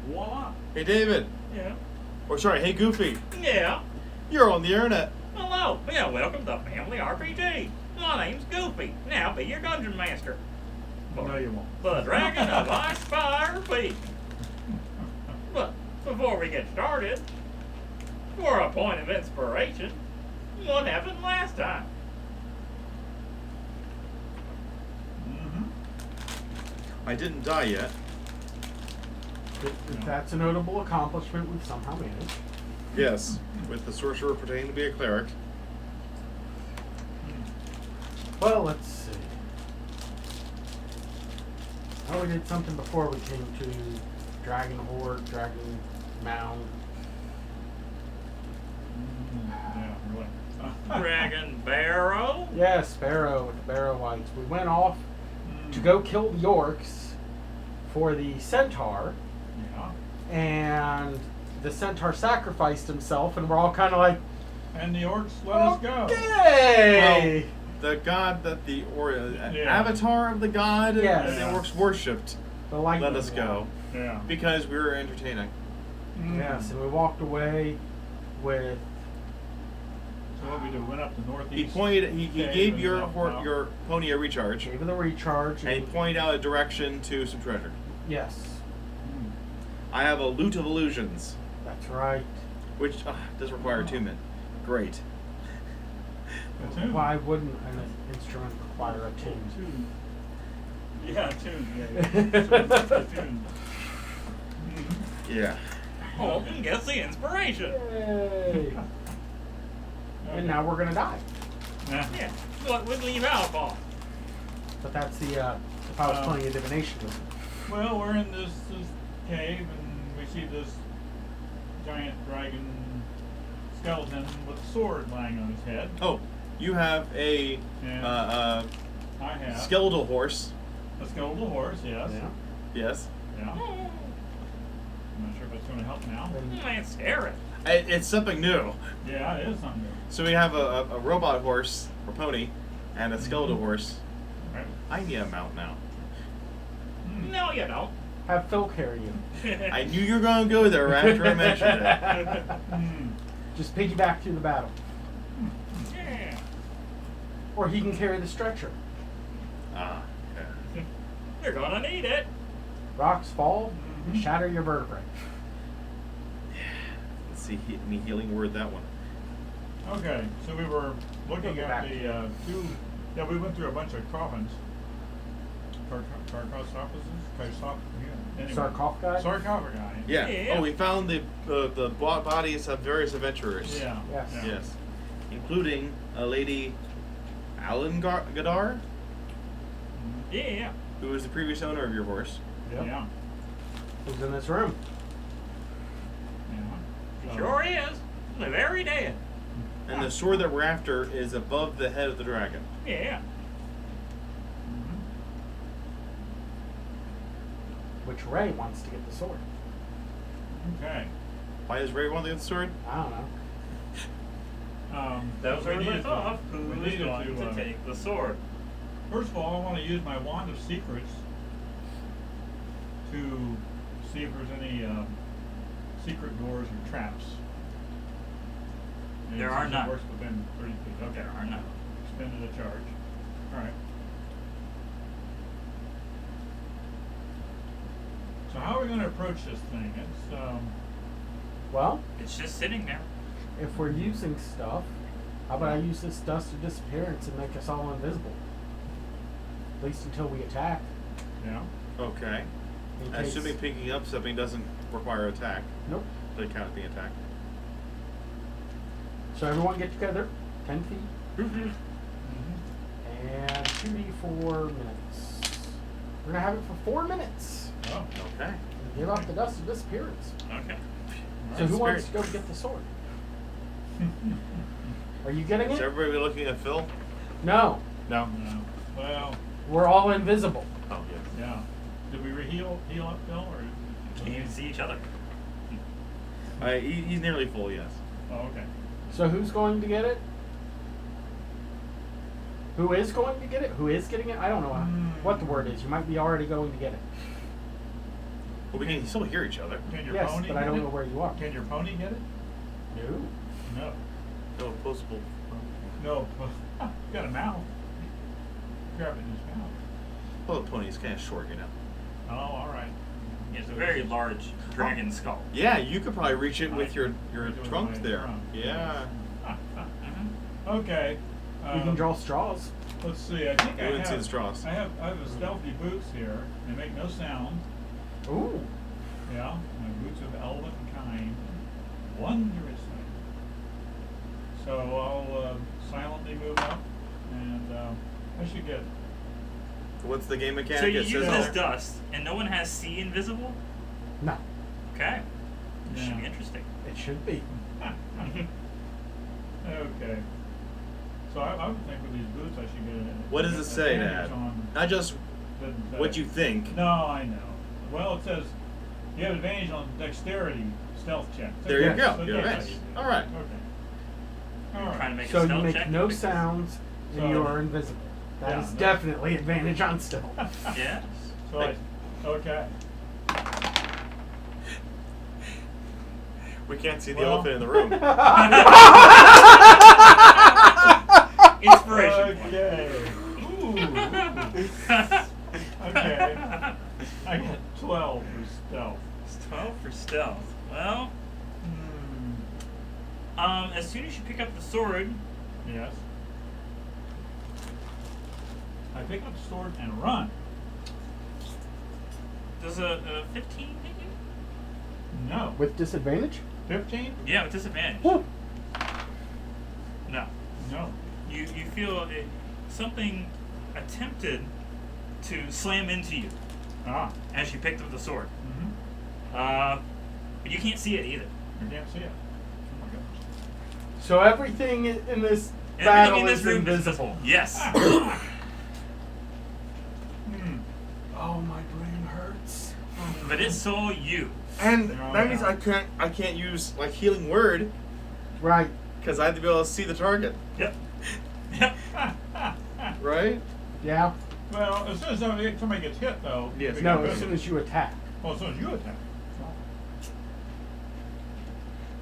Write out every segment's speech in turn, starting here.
Voila. Hey, David. Yeah. Or sorry, hey, Goofy. Yeah. You're on the internet. Hello. Yeah, welcome to Family RPG. My name's Goofy. Now be your dungeon master. No, you won't. The Dragon of Ice Fire Peak. But before we get started, for a point of inspiration, what happened last time? I didn't die yet. That's a notable accomplishment we've somehow managed. Yes, with the sorcerer pretending to be a cleric. Well, let's see. Oh, we did something before we came to Dragon Horde, Dragon Mound. Yeah, really. Dragon Barrow? Yes, Barrow with the Barrow Whites. We went off to go kill the orcs for the centaur, Yeah. and the centaur sacrificed himself, and we're all kind of like, And the orcs let us go. okay. The god that the Yeah. avatar of the god Yes. that the orcs worshipped The lightning let us go Yeah. because we were entertaining. Yes, and we walked away with. So what we do? Went up the northeast. He pointed. He cave gave and your up out. your pony a recharge, Gave her the recharge. and he pointed out a direction to some treasure. Yes, I have a loot of illusions, that's right. which does require attunement. Great. Attune. Why wouldn't an instrument require a tune? Attune. Yeah, attune. Yeah. Attune. Yeah. Holden gets the inspiration. Yay! And now we're gonna die. Yeah. Yeah. What would leave out on? But that's the if I was playing a divination with it. Well, we're in this cave, and we see this giant dragon skeleton with a sword lying on his head. Oh, you have a I have skeletal horse. a skeletal horse. Yes. Yeah. Yes. Yeah. I'm not sure if it's going to help now. That's scary. It's something new. Yeah, it is something. So we have a robot horse or pony and a skeletal horse. Right. I need a mount now. No, you don't. Have Phil carry you. I knew you were going to go there after I mentioned it. Just piggyback through the battle. Yeah. Or he can carry the stretcher. Ah, okay. You're gonna need it. Rocks fall, and shatter your vertebrae. Let's see any healing word that one. Okay, so we were looking Go at back. the two. Yeah, we went through a bunch of coffins. Anyway. Sarcophagi? Sarcophagi. Yeah. Yeah. Oh, we found the bodies of various adventurers. Yeah. Yes. Yeah. Yes. Including a lady, Alan Gadar, Yeah. who was the previous owner of your horse. Yep. Yeah. Who's in this room? Yeah. Sure is. The very dead. And the sword that we're after is above the head of the dragon. Yeah. Which Ray wants to get the sword. Okay. Why does Ray want to get the sword? I don't know. Those we are the needed thought. we Who is needed going to take the sword? First of all, I want to use my wand of secrets to see if there's any secret doors or traps. And There it are says it none. Works within 30 feet. Okay. There are none. Expended a charge. All right. So how are we going to approach this thing? It's Well, It's just sitting there. if we're using stuff, how about I use this dust of disappearance and make us all invisible? At least until we attack. yeah. Okay. In case- Assuming picking up something doesn't require attack. Nope. They count as being attacked. So everyone get together, 10 feet, Mm-hmm. and 2d4 minutes. We're gonna have it for 4 minutes. Oh. Okay. Give up the dust of disappearance. Okay. So who That's wants to fair. go get the sword? Are you getting Is it? everybody looking at Phil? No. No. No. Well, We're all invisible. Oh, yes. yeah. Did we heal up, Phil, or? Can't even see each other. He's nearly full, yes. Oh, okay. So who's going to get it? Who is going to get it? Who is getting it? I don't know what the word is. You might be already going to get it. Well, we can still hear each other. Can your Yes, pony but I get don't it? know where you are. Can your pony get it? No. No. No opposable. No. Got a mouth. Grab it in his mouth. Well, the pony's kind of short, you know. Oh, all right. It's a very large dragon skull. Yeah, you could probably reach it with your With trunk my there. trunk. Yeah. Okay. You can draw straws. Let's see. I think I I wouldn't have. see the straws. I have a stealthy boots here. They make no sound. Ooh. Yeah. My boots of elven kind. Wondrous. So I'll silently move up, and I should get. What's the game mechanic? So you It use says this there? dust, and no one has see invisible? No. Okay. This should Yeah. be interesting. It should be. Okay. So I would think with these boots I should get an. What does it say, advantage Dad? on- Not just doesn't say. what you think. No, I know. Well, it says you have advantage on dexterity stealth checks. There you Okay, go. so You're yes, right. I do. All right. Okay. All Trying to right. make So a you stealth make check? no Because- sounds, and So- you are invisible. That Yeah, is no. definitely advantage on stealth. Yes. So okay. We can't see the Well- elephant in the room. Inspiration. Okay. Ooh. Okay. I got 12 for stealth. 12 for stealth. Well, Hmm. as soon as you pick up the sword, Yes. I pick up the sword and run. does a 15 hit you? No. With disadvantage? 15? Yeah, with disadvantage. Woo. No. No. You feel something attempted to slam into you Ah. as you picked up the sword. Mm-hmm. But you can't see it either. You can't see it. Oh my goodness. So everything in this Everything battle in this is room invisible. is Yes. Hmm. Oh, my brain hurts. But it saw you. And Oh, that means yeah. I can't use like healing word Right. because I have to be able to see the target, Yep. Yep. right? Yeah. Well, as soon as somebody gets hit, though. Yes. they No, get as soon busy. as you attack. Oh, as soon as you attack.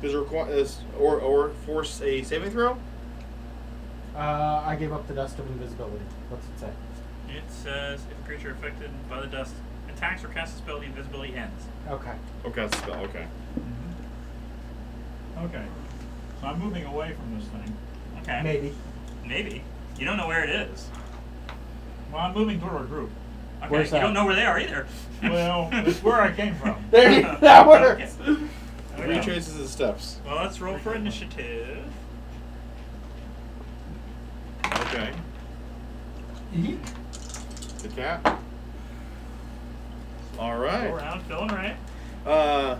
Does it require or force a saving throw? I gave up the dust of invisibility. What's it say? It says if a creature affected by the dust attacks or casts a spell, the invisibility ends. Okay. Okay, that's a spell. Okay. Mm-hmm. Okay. So I'm moving away from this thing. Okay. Maybe. Maybe. You don't know where it is. Well, I'm moving toward our group. Okay. Where's you that? don't know where they are either. Well, it's where I came from. There you that works. Three Yeah. traces of steps. Well, let's roll for initiative. Okay. Eek. The cat. All Go right. around, feeling right.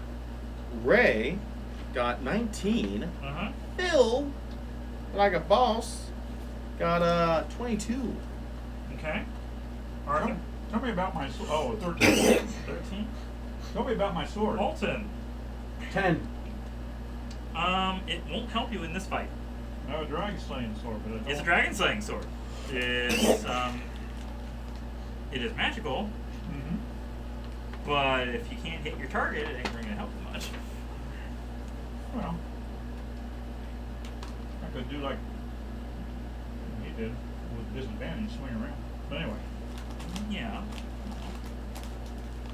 Ray got 19. Uh-huh. Phil, like a boss, got 22. Okay. Tell, Arthur. tell me about my sword. Oh, 13. 13. Tell me about my sword. Alton. 10. It won't help you in this fight. I have a dragon slaying sword, but I don't. It's a dragon slaying sword. It's it is magical, Mm-hmm. but if you can't hit your target, it ain't really gonna help you much. Well, I could do like he did with disadvantage, swing around. But anyway. Yeah.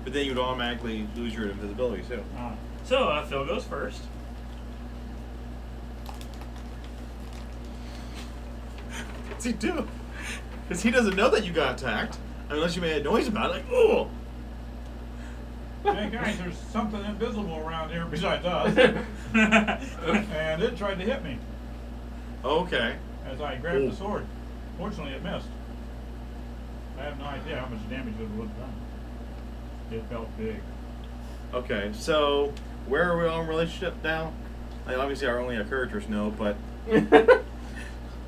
But then you'd automatically lose your invisibility too. So Phil goes first. What's he do? Because he doesn't know that you got attacked unless you made a noise about it, like, oh! Hey guys, there's something invisible around here besides us. And it tried to hit me Okay. as I grabbed Ooh. the sword. Fortunately, it missed. I have no idea how much damage it would have done. It felt big. Okay, so where are we on relationship now? Like, obviously, our only characters know, but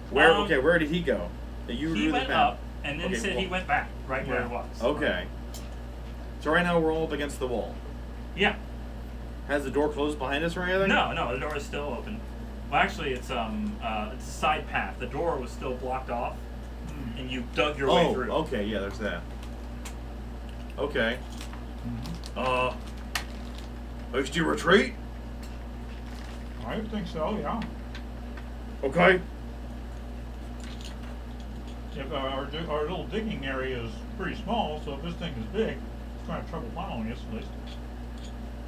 where? Okay, where did he go? You He drew the went map. up and then Okay, said he well- went back right where Yeah. it was. Okay. So right now we're all up against the wall. Yeah. Has the door closed behind us or anything? No, the door is still open. Well, actually, it's a side path. The door was still blocked off, and you dug your way through. Okay, yeah, there's that. Okay. Mm-hmm. Hasty retreat? I would think so, yeah. Okay. If our little digging area is pretty small, so if this thing is big, it's going to have trouble following us at least.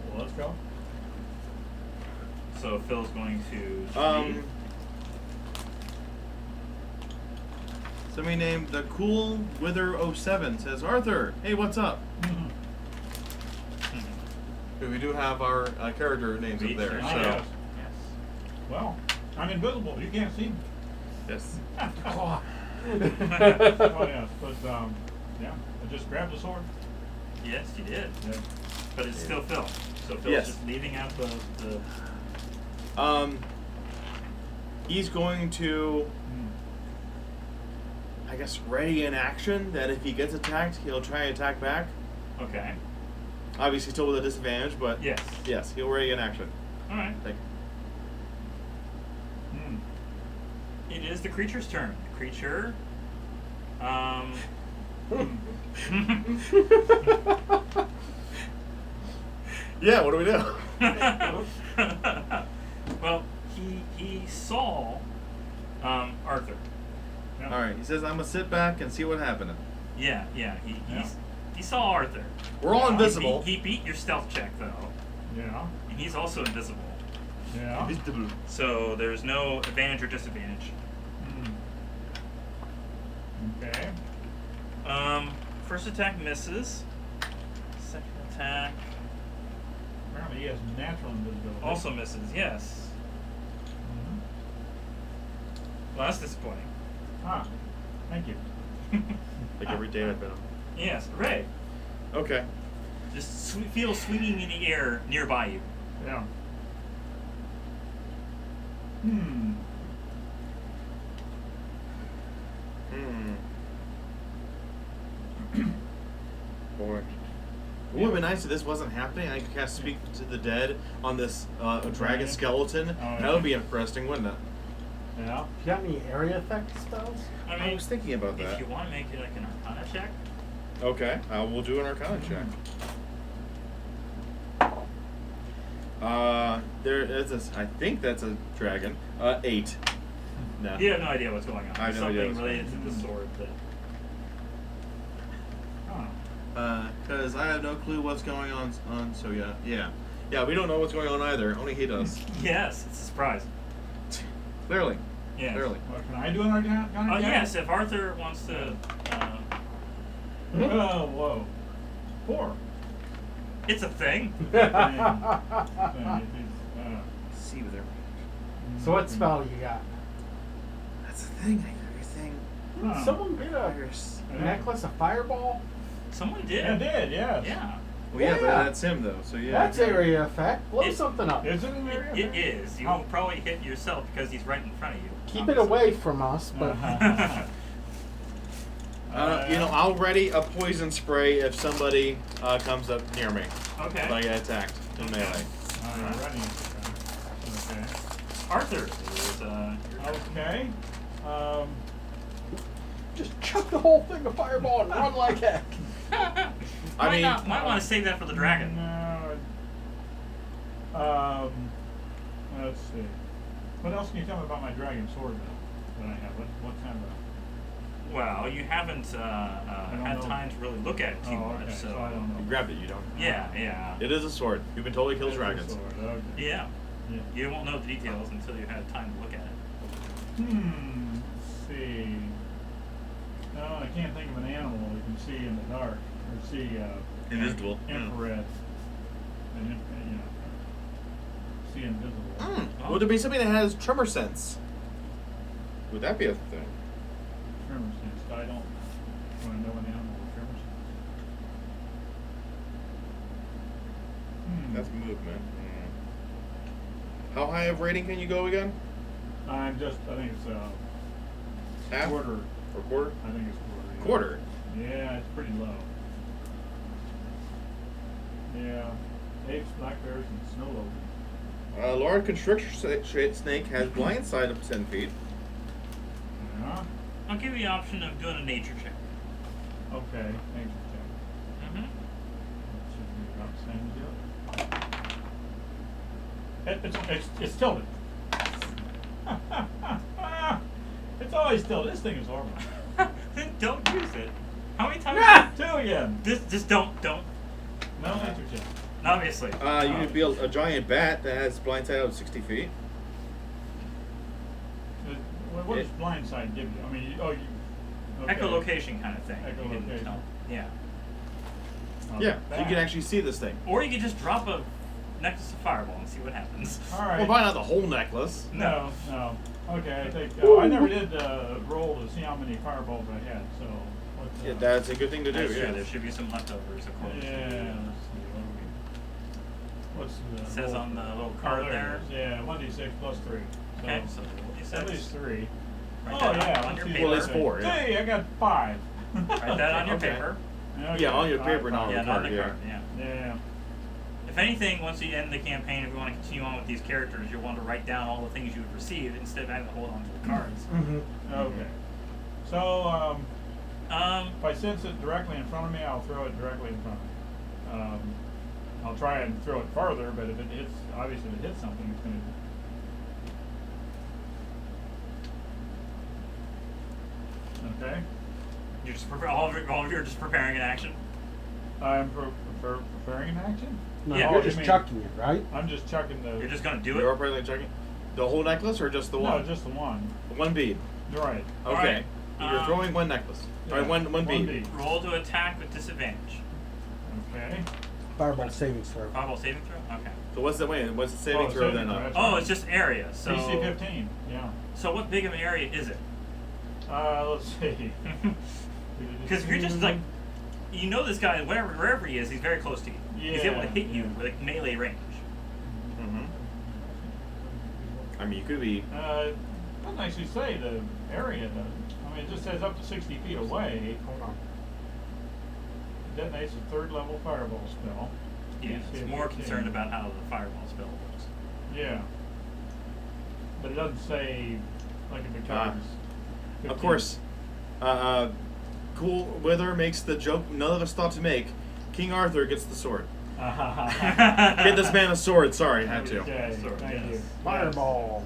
Well, let's go. So Phil's going to. Somebody named the Cool Wither 07 says, Arthur, hey, what's up? We do have our character names up there. Ah, So. yes. Yes. Well, I'm invisible. You can't see me. Yes. Oh, yes. But, yeah, I just grabbed the sword. Yes, you did. Yeah. But it's still Phil. So Phil's Yes. just leaving out the. He's going to, I guess, ready in action that if he gets attacked, he'll try and attack back. Okay. Obviously, still with a disadvantage, but Yes. yes, he'll ready in action. All right. Like, It is the creature's turn. The creature. yeah, what do we do? Well, he saw Arthur. Yeah. All right, he says, "I'm gonna sit back and see what happened." Yeah. He saw Arthur. We're all invisible. He beat your stealth check though, Yeah. and he's also invisible. Yeah. So there's no advantage or disadvantage. Okay. First attack misses. Second attack Apparently he has natural invisibility. also misses. Yes. Well, that's disappointing. Ah, thank you. Like every day I've been on. Yes, hooray. Okay. Just feel swinging in the air nearby you. Yeah. Boy. It would have been nice if this wasn't happening. I could cast Speak to the Dead on this dragon skeleton. yeah. That would be interesting, wouldn't it? Yeah. You got any area effect spells? I I mean, was thinking about if that. you want to make it like an Arcana check. Okay, we'll do an Arcana check. There is a, I think that's a dragon. 8. No. You have no idea what's going on. I have no idea Something what's related to the sword that. Because I have no clue what's going on. So yeah, we don't know what's going on either. Only he does. Yes, it's a surprise. Clearly. Yes. Clearly. Well, can I do an Arcana check? Yes, if Arthur wants to. Oh, whoa. 4. It's a thing. See with everything. So what spell you got? That's the thing. Everything. Someone get a necklace of fireball? Someone did. Yeah, I did, yes. Yeah. Well, yeah, but Yeah. that's him though. So yeah. That's area effect. Blow something up. Is it an area? It is. You will probably hit yourself because he's right in front of you. Keep it away from us, but I'll ready a poison spray if somebody comes up near me. Okay. If I get attacked in melee. Ready. Okay. Arthur is Okay. just chuck the whole thing of fireball and run like heck. might want to save that for the dragon. No. Let's see. What else can you tell me about my dragon sword that I have? What kind of Well, you haven't don't had know. time to really look at it too much, okay. so. So I don't know. You grabbed it. You don't. Yeah. It is a sword. You can totally kill It's a dragons. sword, okay. Yeah. Yeah. You won't know the details until you had time to look at it. Let's see. No, I can't think of an animal you can see in the dark or see Invisible. infrared. And see invisible. Would there be something that has tremor sense? Would that be a thing? Tremor sense. I don't want to know an animal with tremor sense. That's movement. How high of rating can you go again? I think it's Half? quarter. Or quarter? I think it's quarter. Yeah. Quarter? Yeah, it's pretty low. Yeah. Apes, black bears, and snow lobsters. Large constrictor snake has blind sight of 10 feet. Yeah. I'll give you the option of doing a nature check. Okay. Nature check. Mm-hmm. That should be about the same as the other. It's tilted. It's always tilted. This thing is horrible. Don't use it. How many times? Ah, two again. Just don't. No answer, Jim. Obviously. You could build a giant bat that has blindside out 60 feet. What does blindside give you? I mean, okay. Echolocation kind of thing. You can Echolocation. tell. Yeah. Yeah, so you can actually see this thing. Or you could just drop a necklace of fireball and see what happens. All right. Well, probably not the whole necklace. No. Okay, I think I never did roll to see how many fireballs I had. So. Yeah, that's a good thing to do. That's true. Yeah. There should be some leftovers, of course. Yeah. What's the? It says on the little card there. Yeah, 1d6 plus 3. So Okay, so roll at least 3. Write Oh that yeah. on your let's see paper. Well, it's 4. Yeah. Hey, I got 5. Write that on your Okay. paper. Okay. Yeah, on your paper, 5, not on Yeah, the not card. the Yeah. card. Yeah. Yeah. If anything, once you end the campaign, if you want to continue on with these characters, you'll want to write down all the things you would receive instead of having to hold on to the cards. Mm-hmm. Okay. So Um, if I sense it directly in front of me, I'll throw it directly in front of me. I'll try and throw it farther, but if it hits, obviously if it hits something, it's going to. Okay. you're just all of you are just preparing an action. I'm preparing an action. No, Yeah. you're Oh, you just mean- chucking it, right? I'm just chucking the. You're just gonna do You're it. probably checking the whole necklace or just the No, one? just the one. One bead. You're right. Okay. Alright, You're throwing one necklace. All right, one bead. Roll to attack with disadvantage. Okay. Fireball saving throw. Fireball saving throw. Okay. So what's the what's the saving Oh, throw saving then? throw, that's Oh, right. it's just area. So DC 15. Yeah. So what big of an area is it? Let's see. Because if you're just like, you know this guy, wherever he is, he's very close to you. He's able to hit you Yeah. with like melee range. Mm-hmm. I mean, you could be. Doesn't actually say the area. I mean, it just says up to 60 feet away. Hold on. Detonates a 3rd level fireball spell. Yeah, DC it's more 15. concerned about how the fireball spell works. Yeah. But it doesn't say like if it covers. Of course, Cool Wither makes the joke none of us thought to make. King Arthur gets the sword. Get this man a sword. Sorry, had to. Okay, Sword, thank yes. you. Fireball.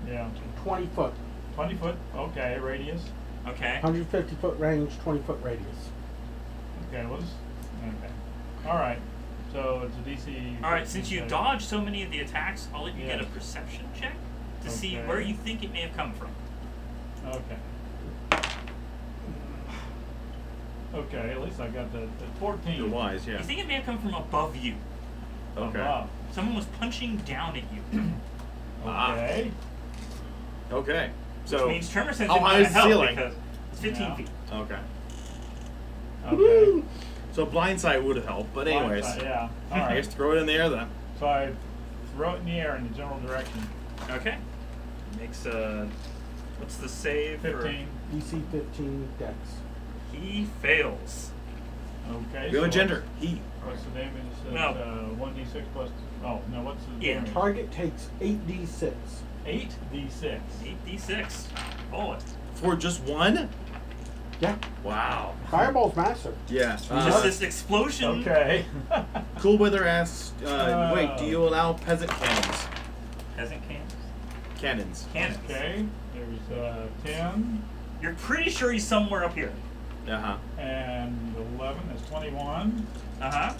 Yeah. 20 foot. 20 foot. Okay, radius. Okay. 150 foot range, 20 foot radius. Okay, okay. All right. So it's a DC. All right. Since you 15. dodged so many of the attacks, I'll let you get a Yes. perception check to see Okay. where you think it may have come from. Okay. Okay, at least I got the 14. You're wise, yeah. You think it may have come from above you. Okay. Above. Someone was punching down at you. Okay. Okay. So. Which means tremor sense how isn't high gonna is the help ceiling? because it's 15 Yeah. feet. Okay. Okay. So blindside would have helped, but anyways, Blindside, yeah. All I right. guess throw it in the air then. So I throw it in the air in the general direction. Okay. Makes a. What's the save? for- 15. DC 15 dex. He fails. Okay. We have a so gender. He. What's the damage? It says, No. 1d6 plus. Oh no, what's the Yeah. damage? Target takes 8d6. 8d6. 8d6. Bullet. For just one? Yeah. Wow. Fireball's massive. Yeah. Just this explosion. Okay. Cool Wither asks, Uh, wait, do you allow peasant cannons? Peasant cannons. Cannons. Cannons. Okay. There's 10 You're pretty sure he's somewhere up here. Uh-huh. and 11 is 21, Uh huh.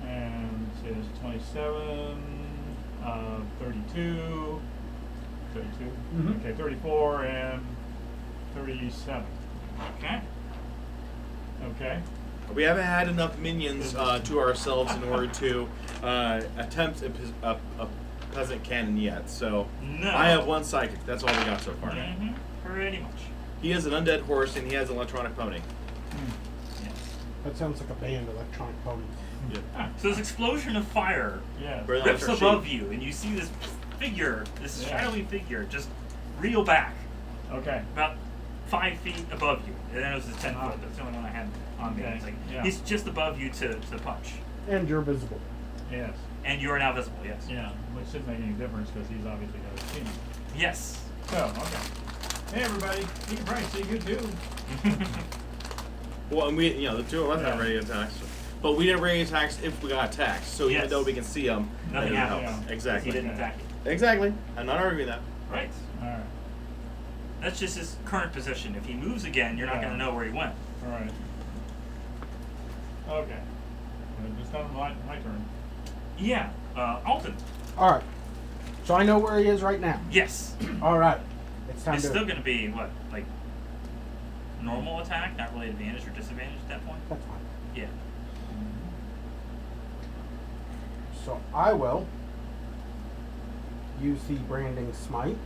and it says 27, 32, 32. Mhm. Okay, 34 and 37. Okay. Okay. We haven't had enough minions to ourselves in order to attempt a peasant cannon yet. So No. I have one psychic. That's all we got so far. Mm-hmm. Pretty much. He has an undead horse and he has an electronic pony. Yes. That sounds like a band, Electronic Pony. Yeah. So this explosion of fire Yes. Very rips electric above sheet. you, and you see this figure, this Yeah. shadowy figure, just reel back Okay. about 5 feet above you. And then it was a 10 Ah. foot. That's the only one I had on me. Okay. It's like, Yeah. he's just above you to punch, And you're visible. Yes. and you are now visible. Yes. Yeah. Which shouldn't make any difference because he's obviously got a team. Yes. So, okay. Hey everybody, you can probably see you too. Well, and we, the two of us have Yeah. ready attacks. but we didn't raise attacks if we got attacked. So even Yes. though we can see them, Nothing that happens. helps. Yeah. Exactly. He didn't attack you. Exactly. I'm not arguing that. Right. All right. That's just his current position. If he moves again, you're not Yeah. going to know where he went. All right. Okay. This time my turn. Yeah. Alton. All right. So I know where he is right now. Yes. All right. It's time It's to. still going to be, what, like, normal attack, not really advantage or disadvantage at that point? That's fine. Yeah. So I will use the branding smite.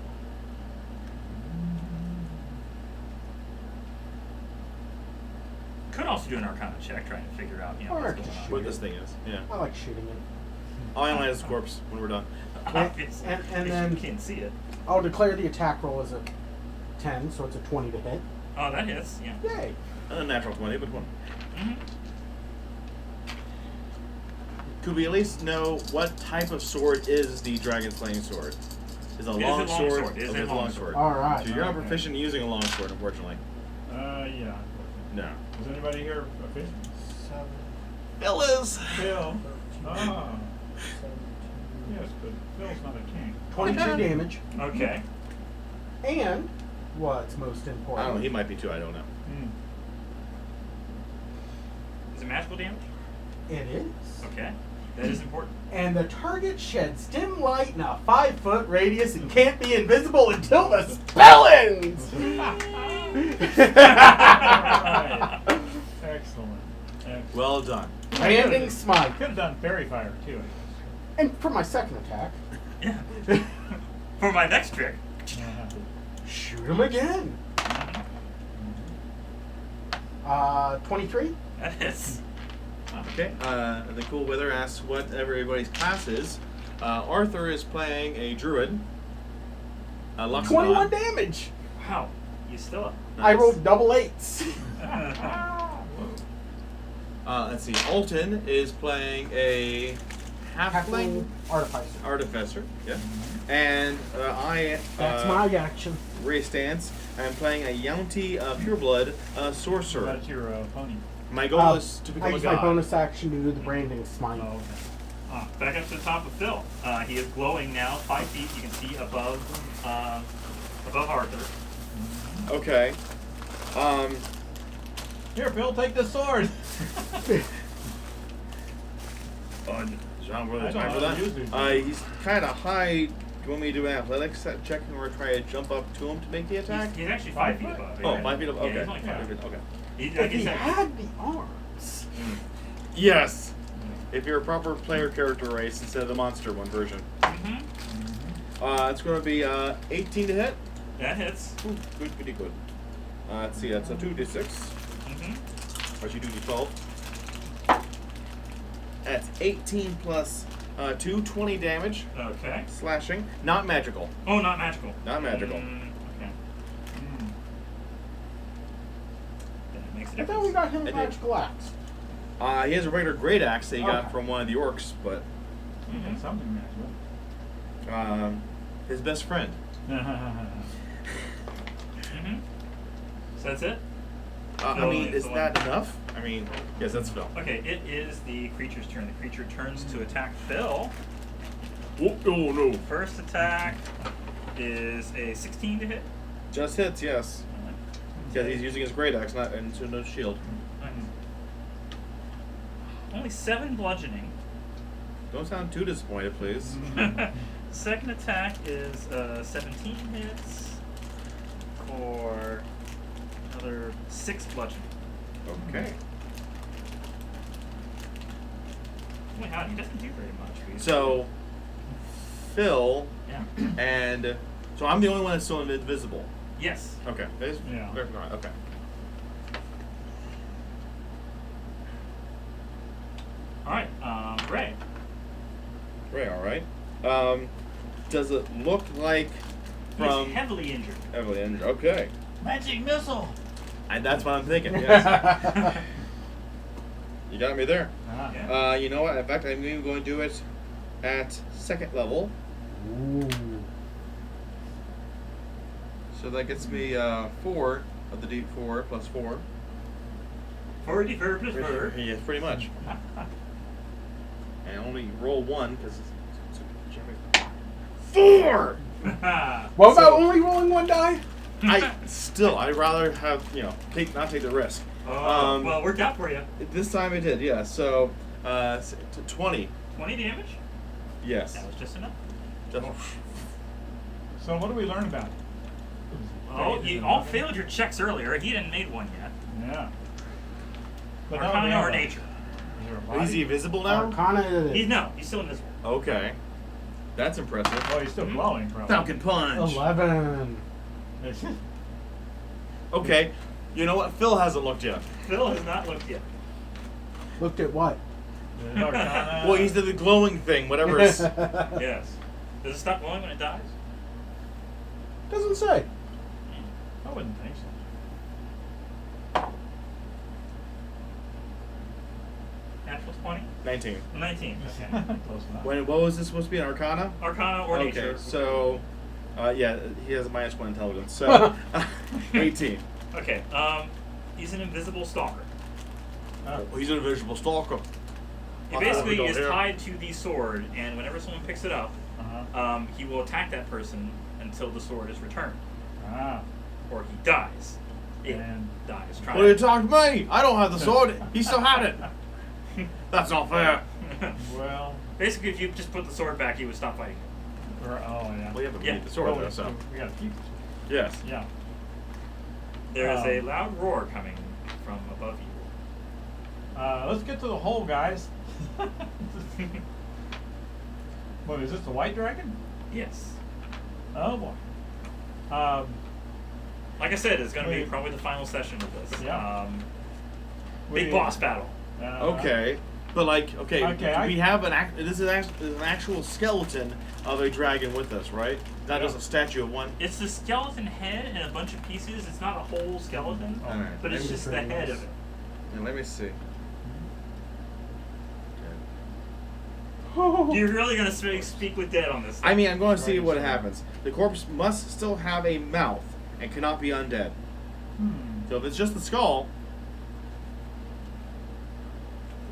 Could also do an Arcana check, trying to figure out, Or what's just going on. shoot. What this thing is. Yeah. I like shooting it. I'll analyze his corpse when we're done. Obviously. and because then- you can't see it. I'll declare the attack roll as a 10, so it's a 20 to hit. Oh, that hits, yeah. Yay! A natural 20, but one. Mm-hmm. Could we at least know what type of sword is the dragon slaying sword? Is it a It is a long long sword? sword. It is Okay, a it's long sword. All right. So you're not Okay. proficient in using a long sword, unfortunately. Yeah. No. Is anybody here efficient? Fellas! Phil. Oh. Yes, but Phil's not a king. 22 damage. Okay. And what's most I important? don't know, he might be too, I don't know. Is it magical damage? It is. Okay. That is important. And the target sheds dim light in a 5-foot radius and can't be invisible until the spell ends! Alright. Excellent. Excellent. Well done. Branding smite. Could have done fairy fire too. And for my second attack, Yeah. For my next trick. shoot him again. 23? That hits. Okay, the cool weather asks what everybody's class is. Arthur is playing a druid. Luxodon. 21 damage. Wow. You still up. I Nice. rolled double 8s. Let's see. Alton is playing a halfling Artificer. artificer. Yeah. And I. That's my action. Ray Stance. I'm playing a Younty Pureblood sorcerer. That's your pony. My goal is to I become a use god. my bonus action to do the branding smite. Oh, okay. Back up to the top of Phil. He is glowing now, 5 feet. You can see above Arthur. Okay. Here, Phil, take the sword. John, what I is don't time for know how to use that? these. He's kind of high. Do you want me to do an athletics check or try to jump up to him to make the attack? He's actually 5 feet above. Oh, yeah. 5 feet above. Yeah, Okay. he's only 5 feet. Okay. He, If he had the arms. Yes. If you're a proper player character race instead of the monster one version. It's going to be 18 to hit. That hits. Ooh, good, pretty good. Let's see, that's a 2d6. Or 2d12. That's 18 plus 2, 20 damage. Okay. Slashing. Not magical. Oh, not magical. Not magical. Okay. That makes a I difference. thought we got him a It did. magical axe. He has a regular great axe that he got Okay. from one of the orcs, but Something magical. his best friend. So that's it? I Phil mean, is is the that one. enough? I mean, yes, that's Phil. Okay, it is the creature's turn. The creature turns to attack Phil. Oh no! First attack is a 16 to hit. Just hits, yes. Because he's using his great axe, not and so no shield. Only 7 bludgeoning. Don't sound too disappointed, please. Second attack is 17 hits for another 6 bludgeoning. Okay. Oh my god, he doesn't do very much. So, Phil Yeah. and so I'm the only one that's still invisible. Yes. Okay. Yeah. Okay. Alright, Ray. Ray, all right. Does it look like from He's heavily injured. heavily injured? Okay. Magic missile. And that's what I'm thinking. Yes. You got me there. Yeah. You know what? In fact, I'm even going to do it at second level. Ooh. So that gets me 4 of the D4 plus 4. For defer plus ver. Yeah, pretty much. And only roll one because it's 4. What about So- only rolling one die? I'd rather have not take the risk. Oh, well, it worked out for you. This time it did, yeah. So, to 20. 20 damage? Yes. That was just enough. Just- So what do we learn about it? Oh, you all failed your checks earlier. He hadn't made one yet. Yeah. But now we Arcana have or a- nature? Is there a Is he body? visible now? Arcana it is. He's still invisible. Okay. That's impressive. Oh, he's still glowing, probably. Falcon Punch. 11. Okay. You know what? Phil hasn't looked yet. Phil has not looked yet. Looked at what? Well, he's the glowing thing, whatever it's... Yes. Does it stop glowing when it dies? Doesn't say. I wouldn't think so. Natural 20? 19. 19. Okay. Close enough. What was this supposed to be, an Arcana? Arcana or Okay, nature? so... yeah, he has a -1 intelligence, so... 18. Okay. He's an invisible stalker. Oh. He's an invisible stalker. He I basically don't is hear. tied to the sword, and whenever someone picks it up, Uh-huh. he will attack that person until the sword is returned, Ah. or he dies. It And- dies. What are you talking to me? I don't have the sword. He still had it. Try. That's not fair. Well, Basically, if you just put the sword back, he would stop fighting. oh yeah. Well, you haven't Yeah. beat the sword, Well, though, so... we gotta keep it. Yes. Yeah. There is a loud roar coming from above you. Let's get to the hole, guys. What is this? The white dragon? Yes. Oh boy. Like I said, it's going to be Wait. probably the final session of this. Yeah. Big boss battle. Okay. But Okay, we have this is an actual skeleton of a dragon with us, right? Not just a statue of one. It's the skeleton head and a bunch of pieces. It's not a whole skeleton, Alright. but it's Maybe just the pretty head nice. of it. And let me see. You're really going to speak with dead on this. I mean, I'm going to see Dragon what sword. happens. The corpse must still have a mouth and cannot be undead. So if it's just the skull,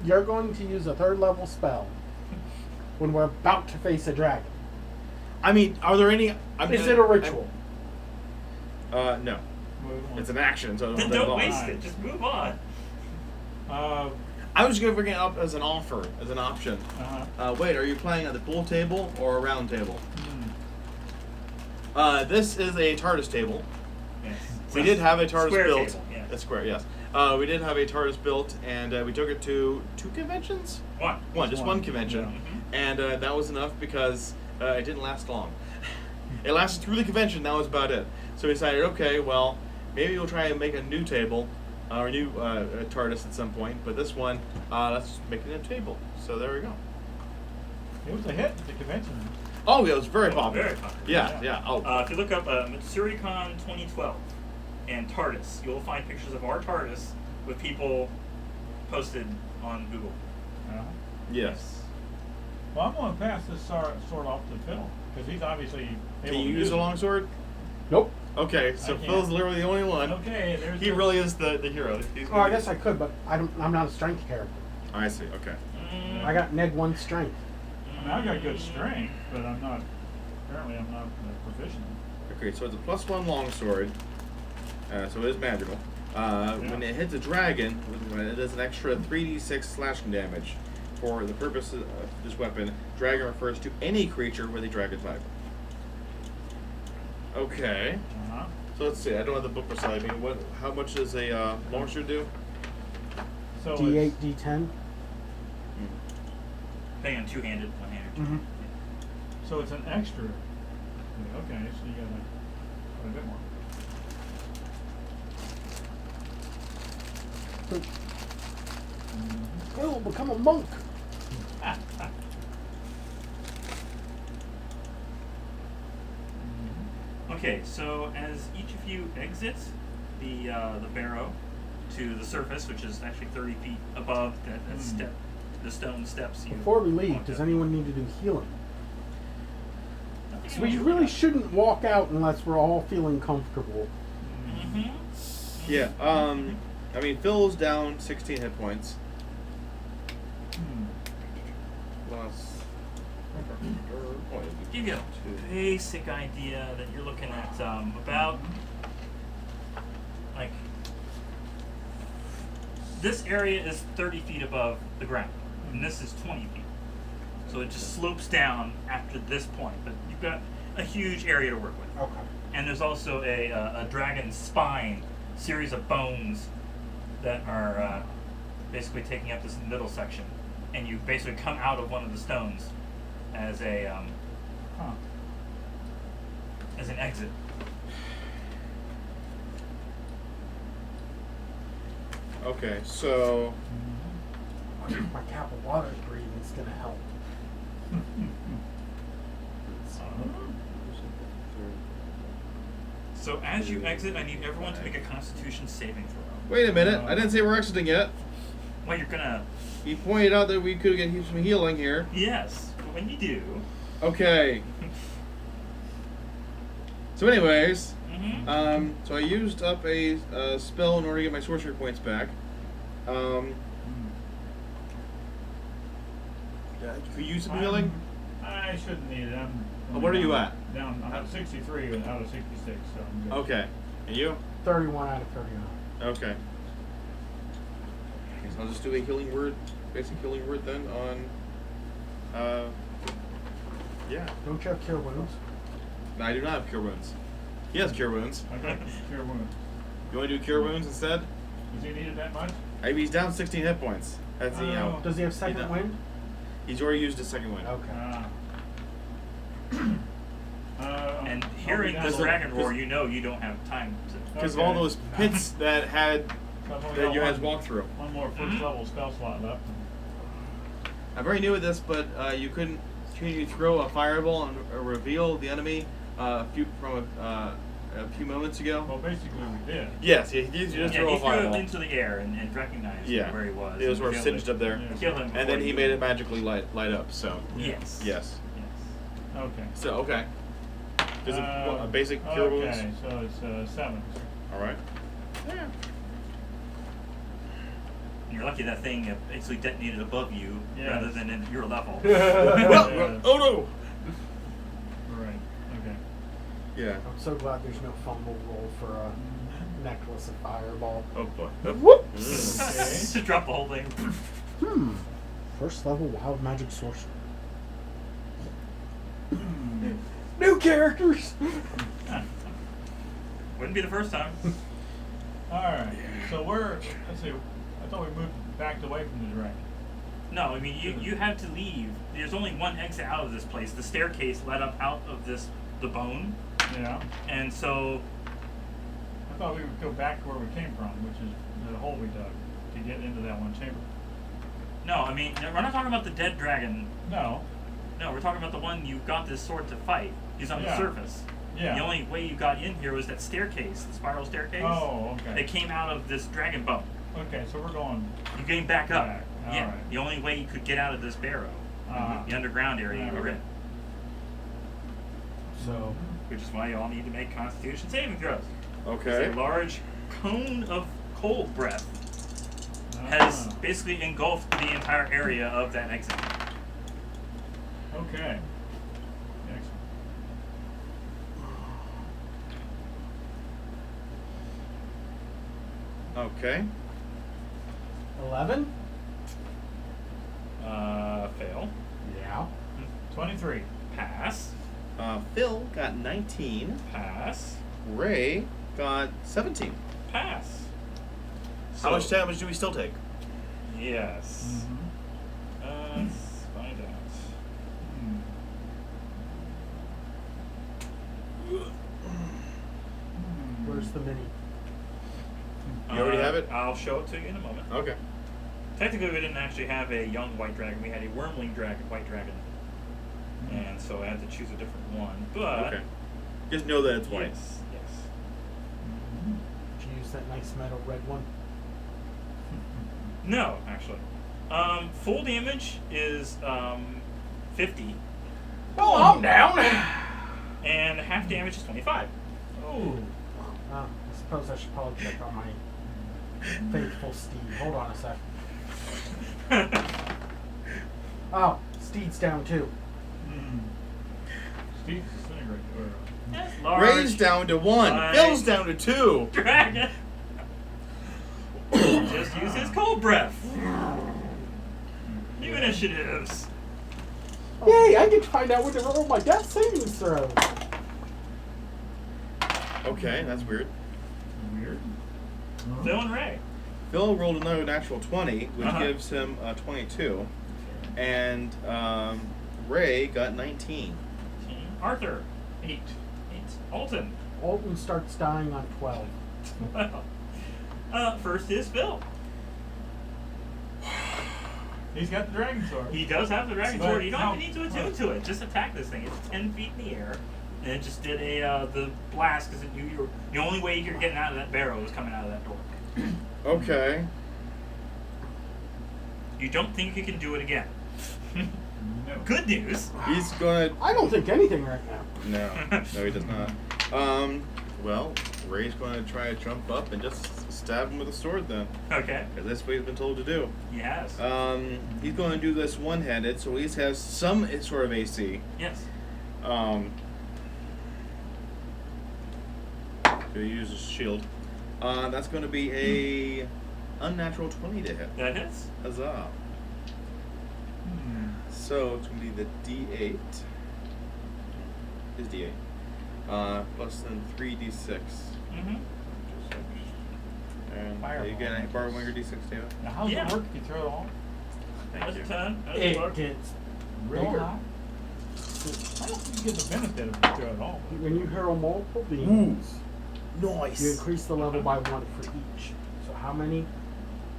You're going to use a 3rd level spell when we're about to face a dragon. I mean, are there any? Is it a ritual? No. It's an action. So Then it's don't involved. waste it. Just move on. I was going to bring it up as an offer, as an option. Uh-huh. Wait, are you playing at the pool table or a round table? This is a TARDIS table. Yes. We did have a TARDIS Square built. table, yeah. That's square, yes. We did have a TARDIS built, and we took it to 2 conventions? One. Just one convention. Yeah. Mhm. And that was enough because it didn't last long. It lasted through the convention, that was about it. So we decided, okay, well, maybe we'll try and make a new table, or a new TARDIS at some point, but this one, let's just make it a table. So there we go. It was a hit at the convention. Oh, yeah, it was very Oh, popular. very popular. Yeah, yeah. Oh, If you look up MatsuriCon 2012 and TARDIS, you'll find pictures of our TARDIS with people posted on Google. Uh-huh. yes. Well, I'm going to pass this sword off to Phil because he's obviously able Can you to use a it. longsword? Nope. Okay, so I can't. Phil's literally the only one. Okay, there's. He really is the hero. He's Oh, I guess I could, but I'm not a strength character. I see. Okay. I got -1 strength. I mean, I've got good strength, but I'm not. Apparently, I'm not proficient. Okay, so it's a +1 longsword. So it is magical. When it hits a dragon, it does an extra 3d6 slashing damage. For the purpose of this weapon, dragon refers to any creature with a dragon type. Okay. Uh-huh. So let's see. I don't have the book beside me. How much does a longsword do? So D8, it's, D10. Depending on two-handed, one-handed. Mm-hmm. so it's an extra. Okay, so you got quite a bit more. Oh, become a monk. Okay, so as each of you exits the barrow to the surface, which is actually 30 feet above that step, the stone steps. You Before we leave, walked does up. anyone need to do healing? Nothing So we else. really shouldn't walk out unless we're all feeling comfortable. Mhm. Yeah. I mean, Phil's down 16 hit points. Plus. Give you a basic idea that you're looking at about like this area is 30 feet above the ground, and this is 20 feet. So it just slopes down after this point, but you've got a huge area to work with. Okay. And there's also a dragon's spine, series of bones that are basically taking up this middle section, and you basically come out of one of the stones as a as an exit. Okay, so My cap of water breathing is gonna help. So as you exit, I need everyone to make a Constitution saving throw. wait a minute. I didn't say we're exiting yet. Well, you're gonna. He pointed out that we could get some healing here. Yes, but when you do. Okay. So, anyways, Mm-hmm. so I used up a spell in order to get my sorcery points back. Yeah, could you use some healing? I shouldn't need it. What are you at? Down. I'm at 63 out of 66, so I'm good. Okay. And you? 31 out of 39. Okay. Guess I'll just do a healing word, basic healing word then on. Yeah. Don't you have cure wounds? No, I do not have cure wounds. He has cure wounds. I got cure wounds. You want to do cure wounds instead? Does he need it that much? Maybe he's down 16 hit points. That's you know. Oh. Does he have second don't. wind? He's already used his second one. Okay. And I'll hearing be this down. dragon roar, you know you don't have time to. Because of all Okay. those pits that had So I've only that got you guys one- walked through. One more first level spell slot left. I'm very new at this, but you couldn't. Can you throw a fireball and reveal the enemy a few moments ago? Well, basically we did. Yes, you just Yeah, throw he a threw it fireball. into the air and recognized Yeah, where he was. it was and sort of killed singed him. up there, Yeah. Killed him and before then he you- made it magically light up. So Yes. yes. Yes. Okay. So okay. There's a basic cure wounds. Okay, so it's 7. All right. Yeah. And you're lucky that thing basically detonated above you Yes. rather than in your level. Yeah. Oh no. Right. Okay. Yeah. I'm so glad there's no fumble roll for a necklace of fireball. Oh boy. Just drop the whole thing. First level wild magic sorcerer. New characters! Wouldn't be the first time. All right. So let's see. I thought we moved backed away from the dragon. No, I mean you had to leave. There's only one exit out of this place. The staircase led up out of the bone, Yeah. and so I thought we would go back to where we came from, which is the hole we dug to get into that one chamber. no, I mean we're not talking about the dead dragon. No. No, we're talking about the one you got this sword to fight. He's on the Yeah. surface. Yeah. The only way you got in here was that staircase, the spiral staircase. Oh, okay. That came out of this dragon bone. Okay, so we're going. You're getting back up. Back, Yeah. alright. The only way you could get out of this barrow, the underground area you were in, So, which is why you all need to make Constitution saving throws. Okay. A large cone of cold breath has basically engulfed the entire area of that exit. Okay. Excellent. Okay. 11? Fail. Yeah. 23. Pass. Phil got 19. Pass. Ray got 17. Pass. How much damage do we still take? Yes. Mm-hmm. Let's find out. Where's the mini? You already have it? I'll show it to you in a moment. Okay. Technically, we didn't actually have a young white dragon. We had a wormling dragon, white dragon. And so I had to choose a different one. But Okay. Just know that it's white. yes, yes. Did you use that nice metal red one? No, actually. Full damage is 50, Oh, I'm down! and half damage is 25. Oh. I suppose I should probably check on my Faithful Steed. Hold on a sec. Oh, Steed's down too. Steve's disintegrated. That's large. Ray's down to 1. Fine. Phil's down to 2. Dragon. Just use his cold breath. New initiatives. Yay, I get to find out when to roll my death savings throw. Okay, that's weird. Weird. Phil and Ray. Phil rolled another natural 20, which Uh-huh. gives him 22. And Ray got 19. Arthur. 8. 8. Alton. Alton starts dying on 12. Well, first is Phil. He's got the dragon sword. He does have the dragon But sword. You don't how- even need to attune to it. Just attack this thing. It's 10 feet in the air. And it just did the blast because the only way you're getting out of that barrel is coming out of that door. Okay. You don't think you can do it again. No. Good news. He's gonna. I don't think anything right now. No, he does not. Well, Ray's gonna try to jump up and just stab him with a sword then. Okay. Because that's what he's been told to do. Yes. He's going to do this one-handed, so at least has some sort of AC. Yes. To use his shield. That's going to be a unnatural 20 to hit. That hits. Huzzah. So it's going to be the D8. His D8. Plus then 3D6. Mm-hmm. And Fireball. you get a borrow one of your D6, David. Now, how does Yeah. it work if you throw it all That's a 10. That's It a gets real bigger. high? I don't think you get the benefit if you throw it all. When you hurl multiple beams, Nice. you increase the level by 1 for each. So how many?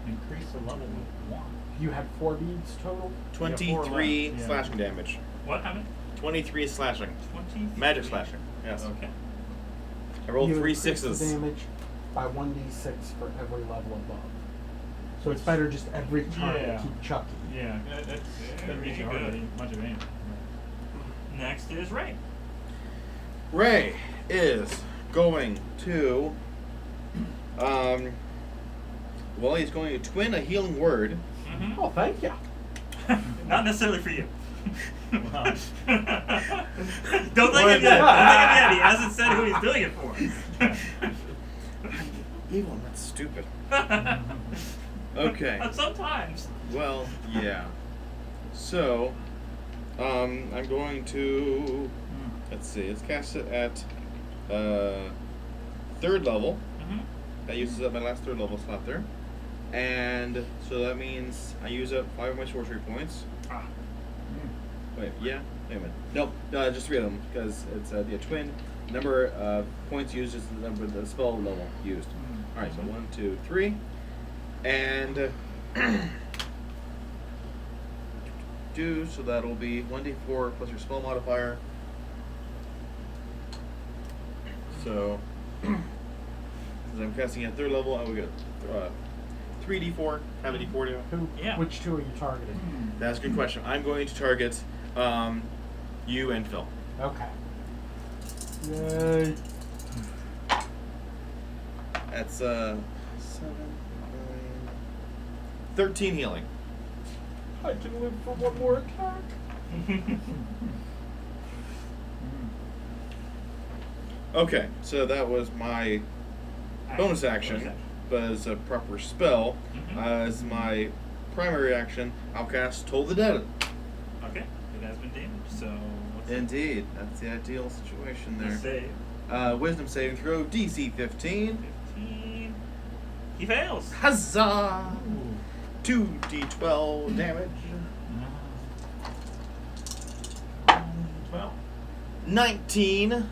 Increase the level with 1. You had 4 beads total? 23 Yeah. slashing damage. What? How many? 23 slashing. 20. Magic slashing. Yes. Okay. I rolled You 3 increase the 6s. damage by 1d6 for every level above. So it's better just every turn Yeah. to keep chucking. Yeah, that's doesn't get you Very hardly good. much of anything. Next is Ray. Ray is going to. Well, he's going to twin a healing word. Mm-hmm. Oh, thank you. Not necessarily for you. Wow. Don't think him yet. Don't think him yet. He hasn't said who he's doing it for. Evil, that's stupid. Okay. Sometimes. Well, yeah. So, I'm going to. Let's see. Let's cast it at 3rd level. Mm-hmm. That uses up my last 3rd level slot there. And so that means I use up 5 of my sorcery points. Ah. Wait, yeah? Wait a minute. Nope, just 3 of them, because it's the twin. Number of points used is the number of the spell level used. Alright, so 1, 2, 3. And so that'll be 1d4 plus your spell modifier. So, since I'm casting at 3rd level, I will get 3d4. Have a d4 do. Who? Yeah. Which 2 are you targeting? That's a good question. I'm going to target you and Phil. Okay. Yay. That's 7, 9, 13 healing. I can live for one more attack. Okay, so that was my bonus action, but as a proper spell, as my primary action, I'll cast Toll the Dead. Okay. It has been damaged, so what's Indeed, that's the ideal situation the there. save? Wisdom saving throw, DC 15. 15. He fails. Huzzah! 2d12 damage. 12. 19. 15.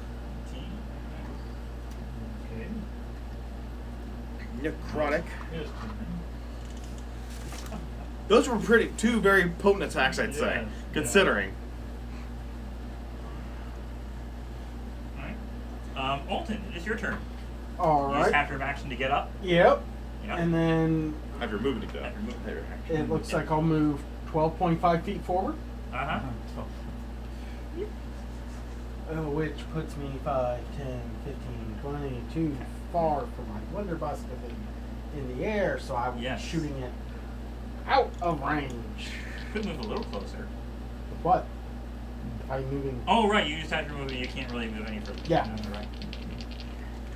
Okay. Necrotic. Here's Those were two very potent attacks, I'd say, Yeah, considering. Alright. Alton, it is your turn. Use Alright. half your action to get up. Yep. Yep. And then After moving to go. After moving. it looks like I'll move 12.5 feet forward. Uh-huh. Which puts me 5, 10, 15, 20, too far for my blunderbuss ability. in the air, so I would Yes. be shooting it out of range. Could move a little closer. With what? If I'm moving. Oh, right. You just have to move it. You can't really move any further. Yeah. No, right.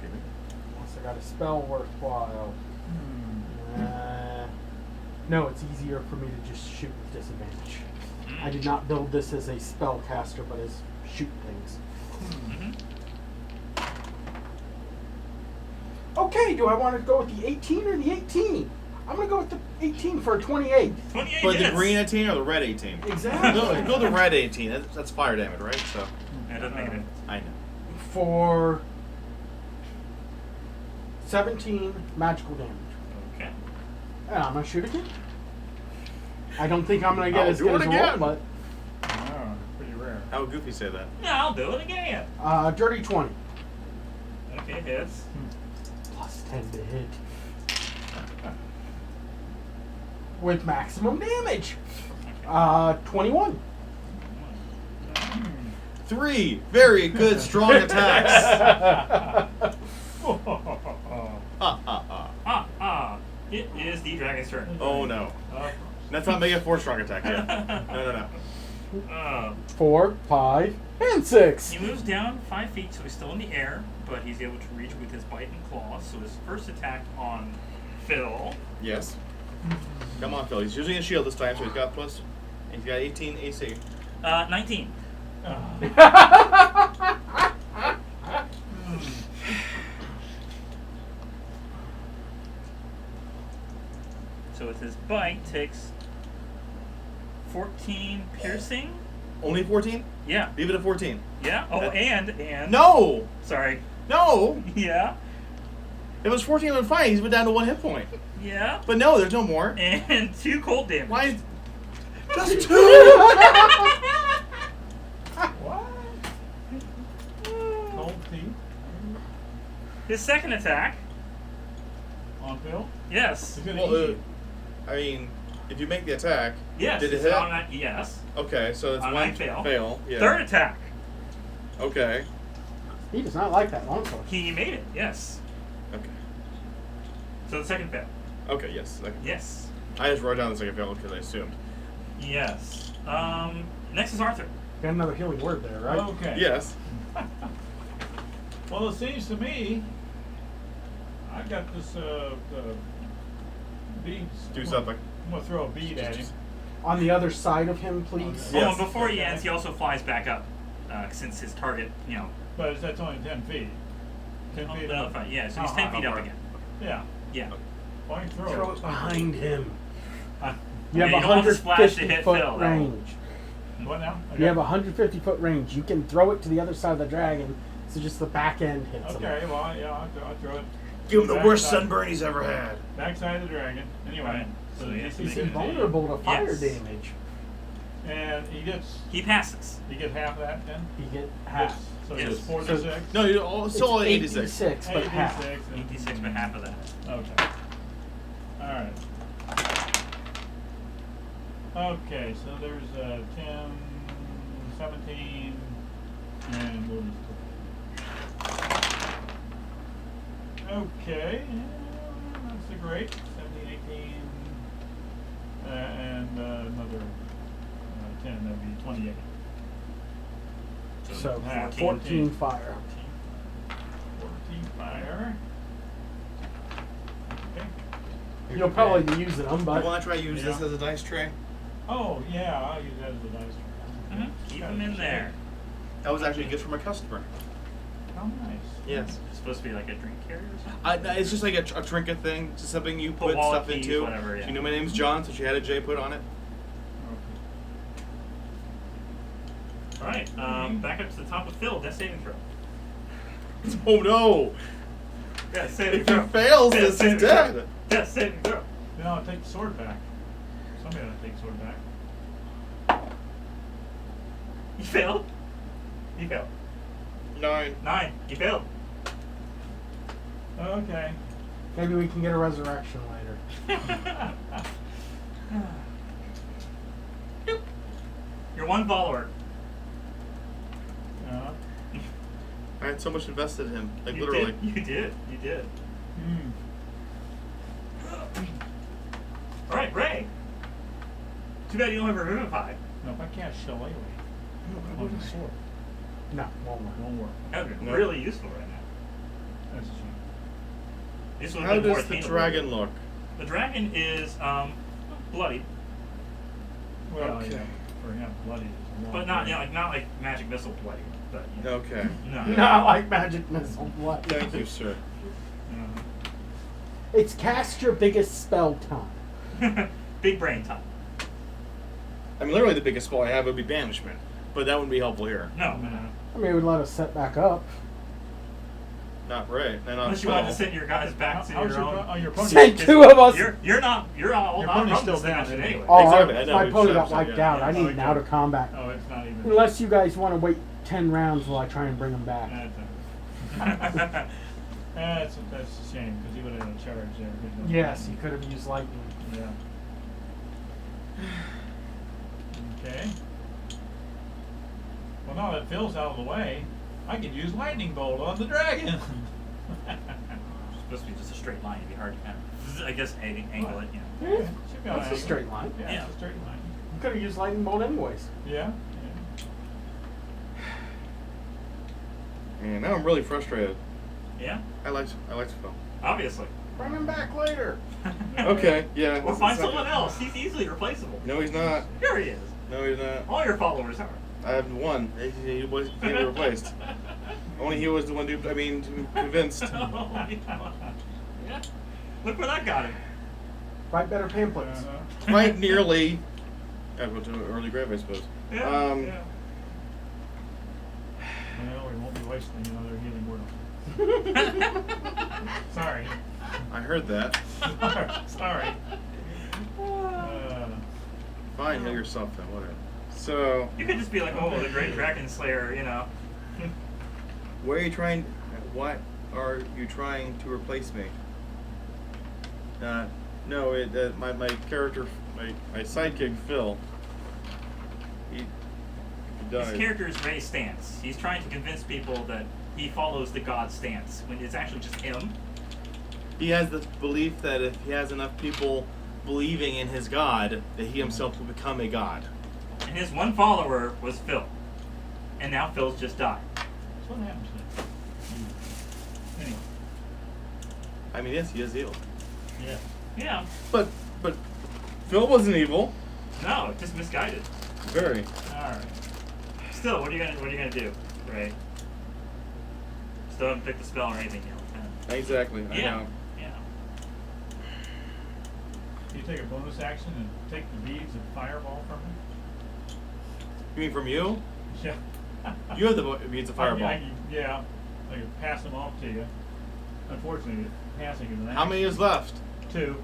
Unless I got a spell worthwhile. No, it's easier for me to just shoot with disadvantage. I did not build this as a spellcaster, but as shoot things. Mm-hmm. Okay, do I want to go with the 18 or the 18? I'm going to go with the 18 for a 28. 28 But the hits. green 18 or the red 18? Exactly. Go the red 18. That's fire damage, right? So That doesn't make it. I know. For 17 magical damage. Okay. And I'm going to shoot again. I don't think I'm going to get I'll as do good it as a roll, again. but Oh, pretty rare. How would Goofy say that? Yeah, I'll do it again. dirty 20. Okay, hits. Plus 10 to hit. With maximum damage. 21. 3 very good, strong attacks. It is the dragon's turn. Oh no. Let's not make it 4 strong attacks yet. No. 4, 5, and 6. He moves down 5 feet, so he's still in the air, but he's able to reach with his bite and claws. So his first attack on Phil. Yes. Come on, Phil. He's using a shield this time, so he's got 18 AC. 19. So with his bite, takes 14 piercing. Only 14? Yeah. Leave it at 14. Yeah. Oh, That- and. No! Sorry. No! Yeah. It was 14 on fire. He's been down to 1 hit point. Yeah. But no, there's no more. And 2 cold damage. Why? Just 2? What? Cold feet His second attack. on Phil? Yes. He's gonna Well, eat you. I mean, if you make the attack, Yes. did it it's hit? on that- yes. Okay, so it's On 1 my fail. fail. Yeah. Third attack. Okay. He does not like that longsword. He made it. Yes. Okay. So the second fail. Okay. Yes. Okay. Yes. I just wrote down the second fail because I assumed. Yes. Next is Arthur. Got another healing word there, right? Okay. Yes. Well, it seems to me I got this bead. Do something. I'm gonna throw a bead at him. On the other side of him, please. Oh, Yes. and before he Okay. ends, he also flies back up, since his target, But that's only 10 feet. 10 feet no, up. fine, yeah. So he's How 10 high? feet up How again. Yeah. Yeah. Why don't you Throw it behind him. Uh, You Yeah, have you don't want the splash to 150 hit foot Phil, though. range. What now? You have 150 foot range. You can throw it to the other side of the dragon, so just the back end hits him. Okay, well, yeah, I'll throw it. Give him the Back worst side- sunburn he's ever had. Backside of the dragon. Anyway, Right. so So the he has to AC He's make invulnerable to fire Yes. damage. And he gets passes. half that then? You get half. Gets- So Yes. it's 4 So- to 6? No, you're all, still It's at 86. 86, but half. 86. 86, but half of that. Okay. Alright. Okay, so there's 10, 17, and we'll just okay, that's a great. 17, 18, and another 10, that'd be 28. So Yeah, 14 fire. 14 fire. Okay. You'll probably be using them, You but want to try use this Yeah. as a dice tray? Oh, yeah, I'll use that as a dice tray. Mhm. Keep him in there. That was actually a gift from a customer. How nice. Yes. It's supposed to be like a drink carrier or something? It's just like a trinket thing, just something you put wallet stuff keys, into. whatever, yeah. She knew my name's John, so she had a J put on it. Alright, back up to the top of Phil. Death saving throw. Oh no! Death saving If he throw. fails, Death this saving is throw. dead. Death saving throw. Then I'll take the sword back. Somebody ought to take the sword back. You failed? You failed. 9. 9. You failed. Okay. maybe we can get a resurrection later. Doop. You're one follower. I had so much invested in him, like You literally. Did. You did. You did. Too bad you don't have Revivify. No, if I cast Shillelagh, No, I want a sword. No, won't it work. won't work. That would be No. really useful right now. That's a shame. This would How have been more does the attainable. dragon look? The dragon is bloody, Well, Okay. yeah, for him, bloody is a long but not way. not like magic missile bloody. But you know, Okay. no. Not like magic missile. What? Thank you, sir. Uh-huh. It's cast your biggest spell time. Big brain time. I mean, literally the biggest spell I have would be banishment, but that wouldn't be helpful here. No. I mean, it would let us set back up. Not right. And not Unless you want to spell. send your guys back to How's your own. your pony? Send two of us. You're not all Your not pony's from still this down, dimension isn't it? anyway. Oh, Exactly, I know, my we've pony set got up, wiped yeah. out. I need an Okay. out of combat. Oh, it's not even. Unless you guys want to wait 10 rounds while I try and bring them back. That's a shame because he would have had a charge there. Yes, you could have used lightning. Yeah. Okay. Well, now that Phil's out of the way, I could use lightning bolt on the dragon. It's supposed to be just a straight line. It'd be hard to kind of, I guess, angle it. You know. Yeah, Should be on that's a angle. straight line. Yeah, Yeah. it's a straight line. You could have used lightning bolt anyways. Yeah. And now I'm really frustrated. Yeah. I like Phil. Obviously. Bring him back later. Okay, yeah. Or find someone else. He's easily replaceable. No, he's not. Here he is. No, he's not. All your followers are. I have one. He was can't be replaced. Only he was the one convinced. Oh my God. Yeah. Look where that got him. Write better pamphlets. Uh-huh. Quite nearly. I went to an early grave, I suppose. Yeah. Yeah. Well, we won't be wasting another healing word. Sorry. I heard that. Sorry. Fine, heal yourself then, whatever. So, You could just be like, oh, the Great Dragon Slayer, you know. what are you trying to replace me? No, my character, my sidekick Phil. He died. His character is Ray's stance. He's trying to convince people that he follows the God stance when it's actually just him. He has the belief that if he has enough people believing in his god, that he himself will become a god. And his one follower was Phil. And now Phil's just died. So what happens then? Anyway. I mean, yes, he is evil. Yeah. Yeah. But Phil wasn't evil. No, just misguided. Very. Alright. Still, what are you gonna do, Ray? Still haven't picked the spell or anything yet. Exactly. I Yeah. know. Yeah. You take a bonus action and take the beads of fireball from him? You mean from you? Yeah. You have the beads of fireball. Yeah. I can pass them off to you. Unfortunately, passing is an action. How many is left? 2.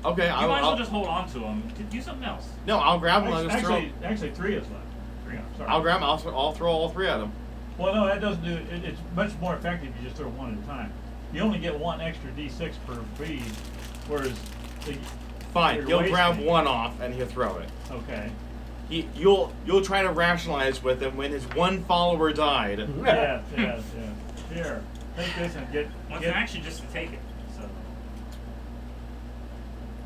Okay, You might as well I'll just hold on to them. Do something else. no, I'll grab them. I'll just throw. Actually, 3 is left. 3. Sorry. I'll grab them. I'll throw all 3 at them. Well, no, that doesn't do it. It's much more effective if you just throw one at a time. You only get 1 extra d6 per bead, whereas the Fine. you're You'll grab wasting. one off and he'll throw it. Okay. You'll try to rationalize with him when his one follower died. Yes. Here, take this and get. Well, it's an action just to take it. So.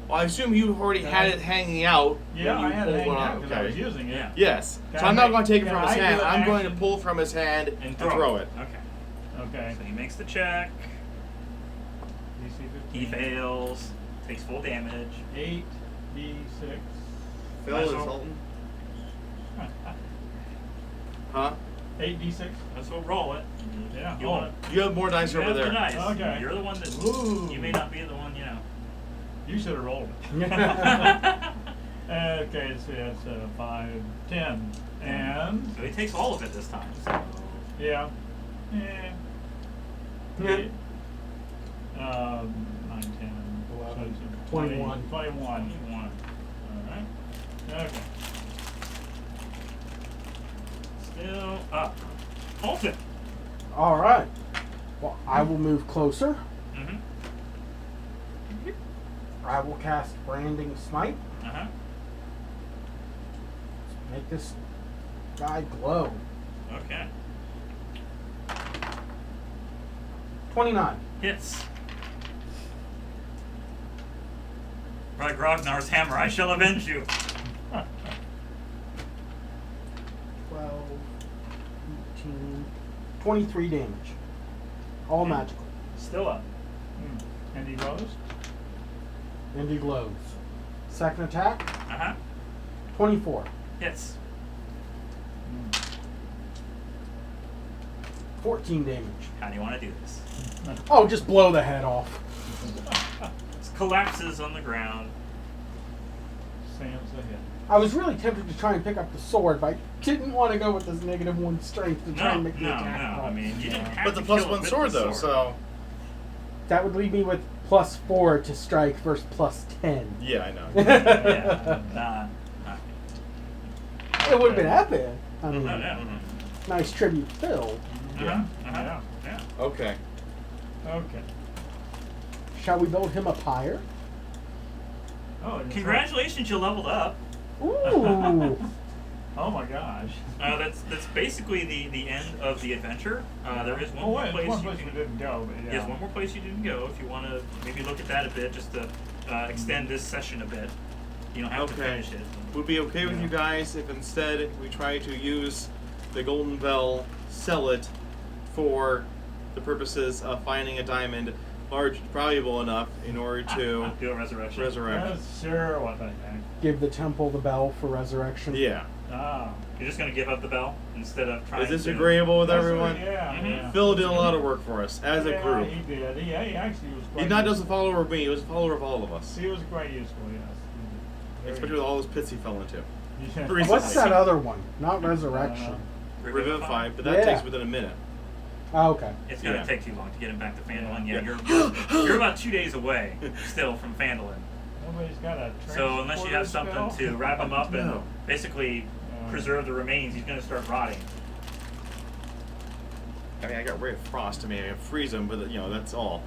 Well, I assume you already had it hanging out. Yeah, when you I had it pulled hanging one out because I was Okay. using it. Yeah. Yes. Can So I I'm not make- going to take it can from I his do hand. an I'm going to action? pull from his hand and throw it. Okay. Okay. So he makes the check. DC 15. He fails. Takes full damage. 8d6. Phil Nice is roll. Sultan. Huh? 8d6. Let's go roll it. Yeah. You Oh. want You have more dice you over have the there. dice. Okay. You're the one that. Ooh. You may not be the one, you know. You should have rolled it. Okay, so that's 5, 10, and So he takes all of it this time. So. yeah. 9, 10, 11, 21. 21. Alright. Okay. Still up. Alton. All right. Well, I will move closer. Mm-hmm. I will cast Branding Smite. Uh-huh. Make this guy glow. Okay. 29. Hits. By Grognar's hammer, I shall avenge you. 14, 23 damage. All Yeah. magical. Still up. And he goes? And he glows. Second attack, Uh huh. 24. Hits. 14 damage. How do you want to do this? Oh, just blow the head off. It collapses on the ground. Sam's ahead. I was really tempted to try and pick up the sword, but I didn't want to go with this -1 strength to try No, and make the no, attack no. roll. I mean, you didn't have But to the plus kill it one with sword the though, so That would leave me with +4 to strike versus +10. yeah, I know. Yeah. It would have been epic. I mean, Oh, yeah. nice tribute Phil. Yeah. Yeah. Yeah. Okay. Okay. Shall we build him a pyre? Oh, it's Congratulations, you leveled up. Ooh. Oh my gosh. That's basically the end of the adventure. There is one Oh, more wait, place one you place can we didn't go, but yeah. There's one more place you didn't go. If you want to maybe look at that a bit, just to extend this session a bit. You don't have to Okay. finish it. Would be okay with Yeah. you guys if instead we try to use the golden bell, sell it for the purposes of finding a diamond large, valuable enough in order to Do a resurrection. resurrect. Yes, sure, what the heck. Give the temple the bell for resurrection. Yeah. Ah. You're just gonna give up the bell instead of trying. Is this to... agreeable with That's everyone? what- yeah, Mhm. yeah. Phil did a lot of work for us as a Yeah, group. he did. He actually was quite He's not just a useful. follower of me, he was a follower of all of us. He was quite useful, yes. Very Especially with all those pits he fell into. Yeah. Recently. What's that other one? Not resurrection. Revivify, but that Yeah. takes within a minute. Oh, okay. It's gonna Yeah. take too long to get him back to Phandalin. Yeah. Yeah, you're about 2 days away still from Phandalin. Nobody's got a So unless you have transporter something spell? to wrap him up and No. basically preserve the remains, he's gonna start rotting. I mean, I got rid of frost. I mean, I can freeze him, but you know, that's all.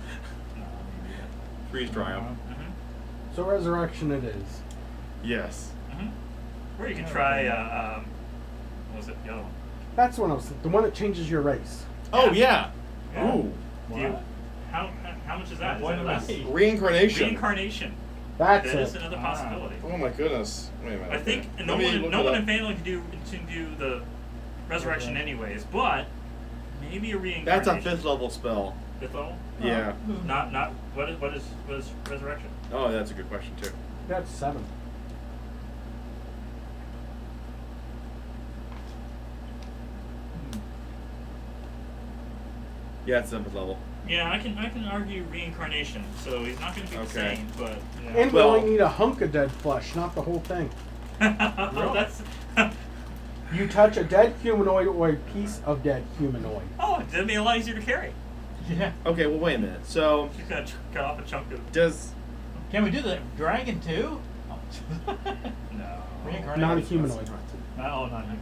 Freeze dry him. Mm-hmm. So resurrection it is. Yes. Or you can try. What was it? The other one. That's what I was thinking. The one that changes your race. Oh yeah. Yeah. Ooh. Do you, What? how much is that? Is What that did I less? see? Reincarnation. Reincarnation. That's That is it. another Ah. possibility. Oh my goodness. Wait a minute. I think okay. no Let me one, look no it one up. in Phandalin can do the resurrection Okay. anyways, but maybe a That's reincarnation. a 5th level spell. Fifth level? Yeah. Not what is resurrection? Oh, that's a good question too. That's 7. Yeah, it's 7th level. Yeah, I can argue reincarnation. So he's not going to be the Okay. same, but Yeah. And we Well- only need a hunk of dead flesh, not the whole thing. oh, that's You touch a dead humanoid or a piece of dead humanoid. oh, it'd be a lot easier to carry. Yeah. Okay, well wait a minute. So She's gonna cut off a chunk of does Can we do the dragon too? Oh. no. Reincarnation. Not a humanoid. No, not him.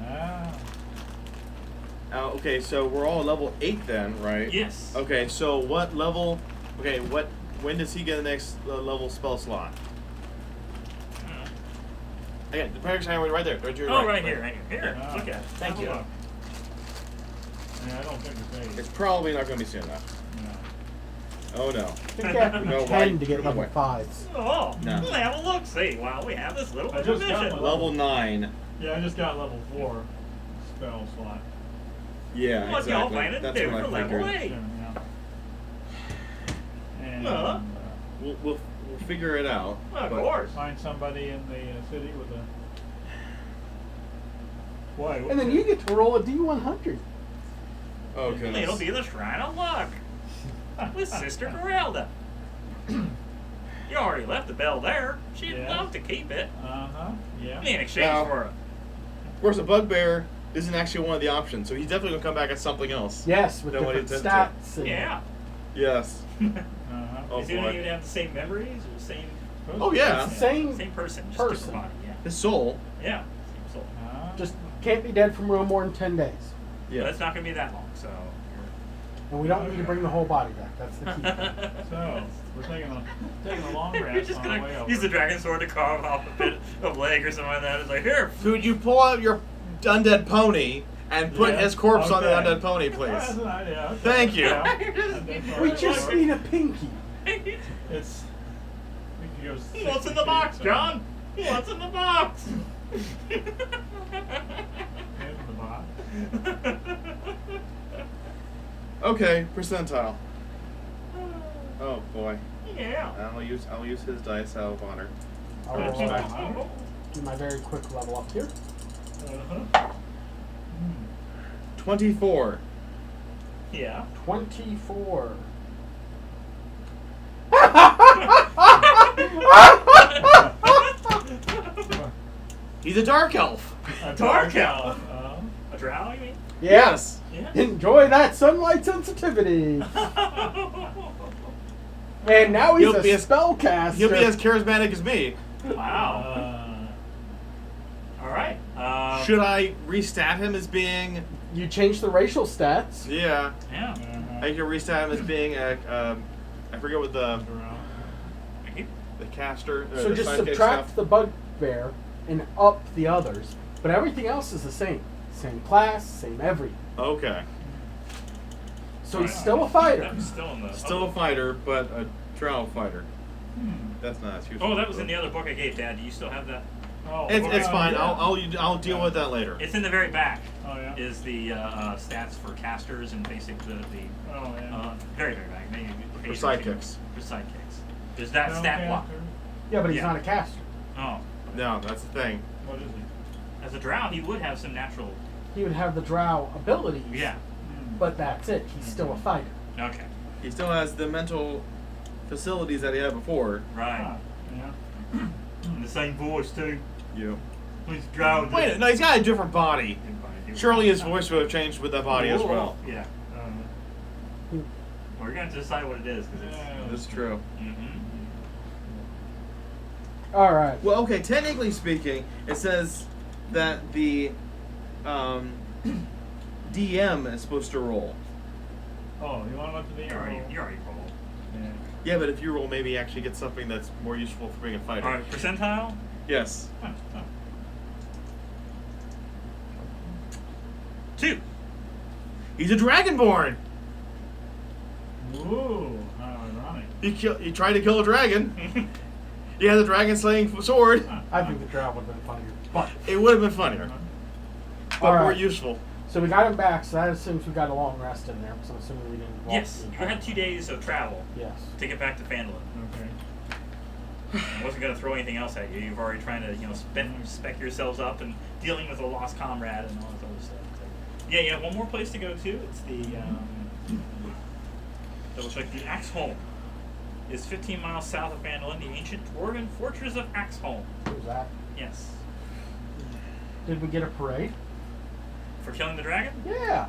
Ah. okay, so we're all level 8 then, right? Yes. Okay, so what level? Okay, when does he get the next level spell slot? Again, the Paradox Hammer right there. Right to your Oh, right. right here, right here. Here, Ah. look at it. Have Thank a you. look. Yeah, I don't think it's 8. It's probably not going to be soon enough. No. Oh no. I think you have to be No, 10 why? to get No level way. 5s. Oh, No. we'll have a look. See, wow, we have this little I just got division. my Level 9. Yeah, I just got level 4 spell slot. Yeah, What's y'all exactly. planning to That's do what for I level figured. 8? Yeah. And We'll figure it out. Of but- course. find somebody in the city with a. Why? And then you get to roll a D100. Oh It'll goodness. be the Shrine of Luck with Sister Geralda. You already left the bell there. She'd Yeah. love to keep it. Yeah. In exchange Now- for it. Of course, a bugbear isn't actually one of the options, so he's definitely gonna come back as something else. Yes, with Then what different he intended stats. And Yeah. Yes. Oh Is he gonna boy. even have the same memories or the same Oh yeah. It's the same person, just person. different body? Yeah. His soul. Yeah. Same soul. Just can't be dead from real more than 10 days. Yeah. But it's not gonna be that long, so. And we don't need to bring the whole body back. That's the key thing. So we're taking a long You're rest just on the way gonna over. use the dragon sword to carve off a bit of leg or something like that. It's like, here. Could you pull out your undead pony and put Yeah, his corpse on the okay. undead pony, Oh, that's please? an idea. Okay. Thank you. Yeah. We just need a pinky. It's. We can go What's 60 in the box, feet, so- John? What's in the box? Okay, percentile. Oh boy. Yeah. I'll use his dice out of honor. I'll roll, do my very quick level up here. 24. Yeah. 24. He's a dark elf. A dark elf. A drow, you mean? Yes. Yeah. Enjoy that sunlight sensitivity. And now he's He'll be a as- spellcaster. He'll be as charismatic as me. Wow. All right. Should I restat him as being? You change the racial stats. Yeah. Yeah. I can restat him as being a. I forget what the caster. So the just sidekick subtract stuff. the bugbear and up the others. But everything else is the same. Same class, same everything. Okay. So he's still a fighter. That was still in the. Still a fighter, but a drow fighter. That's not as useful. Oh, that was in the other book I gave, Dad. Do you still have that? Oh, It's fine. yeah. I'll deal with that later. It's in the very back. Oh, yeah. Is the stats for casters and basic the Oh, yeah. very back. Maybe For page sidekicks. For sidekicks. There's that stat block. Yeah, but he's Yeah. not a caster. Oh, No, that's the thing. What is he? as a drow, he would have some natural. He would have the drow abilities. Yeah. But that's it. He's still a fighter. Okay. He still has the mental facilities that he had before. Right. Yeah. And the same voice too. You. He's drow. Wait, no, he's got a different body. Surely his voice would have changed with that body as well. Yeah. We're gonna decide what it is because it's. That's true. All right. Well, okay, technically speaking, it says that the DM is supposed to roll. Oh, you want to look at the You already rolled. Yeah. Yeah, but if you roll, maybe you actually get something that's more useful for being a fighter. All right, percentile. Yes. 2. He's a dragonborn. Ooh, how ironic. He tried to kill a dragon. He has a dragon slaying sword. I think the drow would have been funnier. But It would have been funnier, but All more right. useful. so we got him back. So that assumes we got a long rest in there. So I'm assuming we didn't. Walk Yes, through you the- had 2 days of travel Yes. to get back to Phandalin. Okay. I wasn't going to throw anything else at you. You've already trying to, spec yourselves up and dealing with a lost comrade and all this other stuff. So, yeah, you have one more place to go to. It's the double check. The Axholm is 15 miles south of Phandalin, the ancient dwarven fortress of Axholm. Who's that? Yes, Did we get a parade? for killing the dragon. Yeah.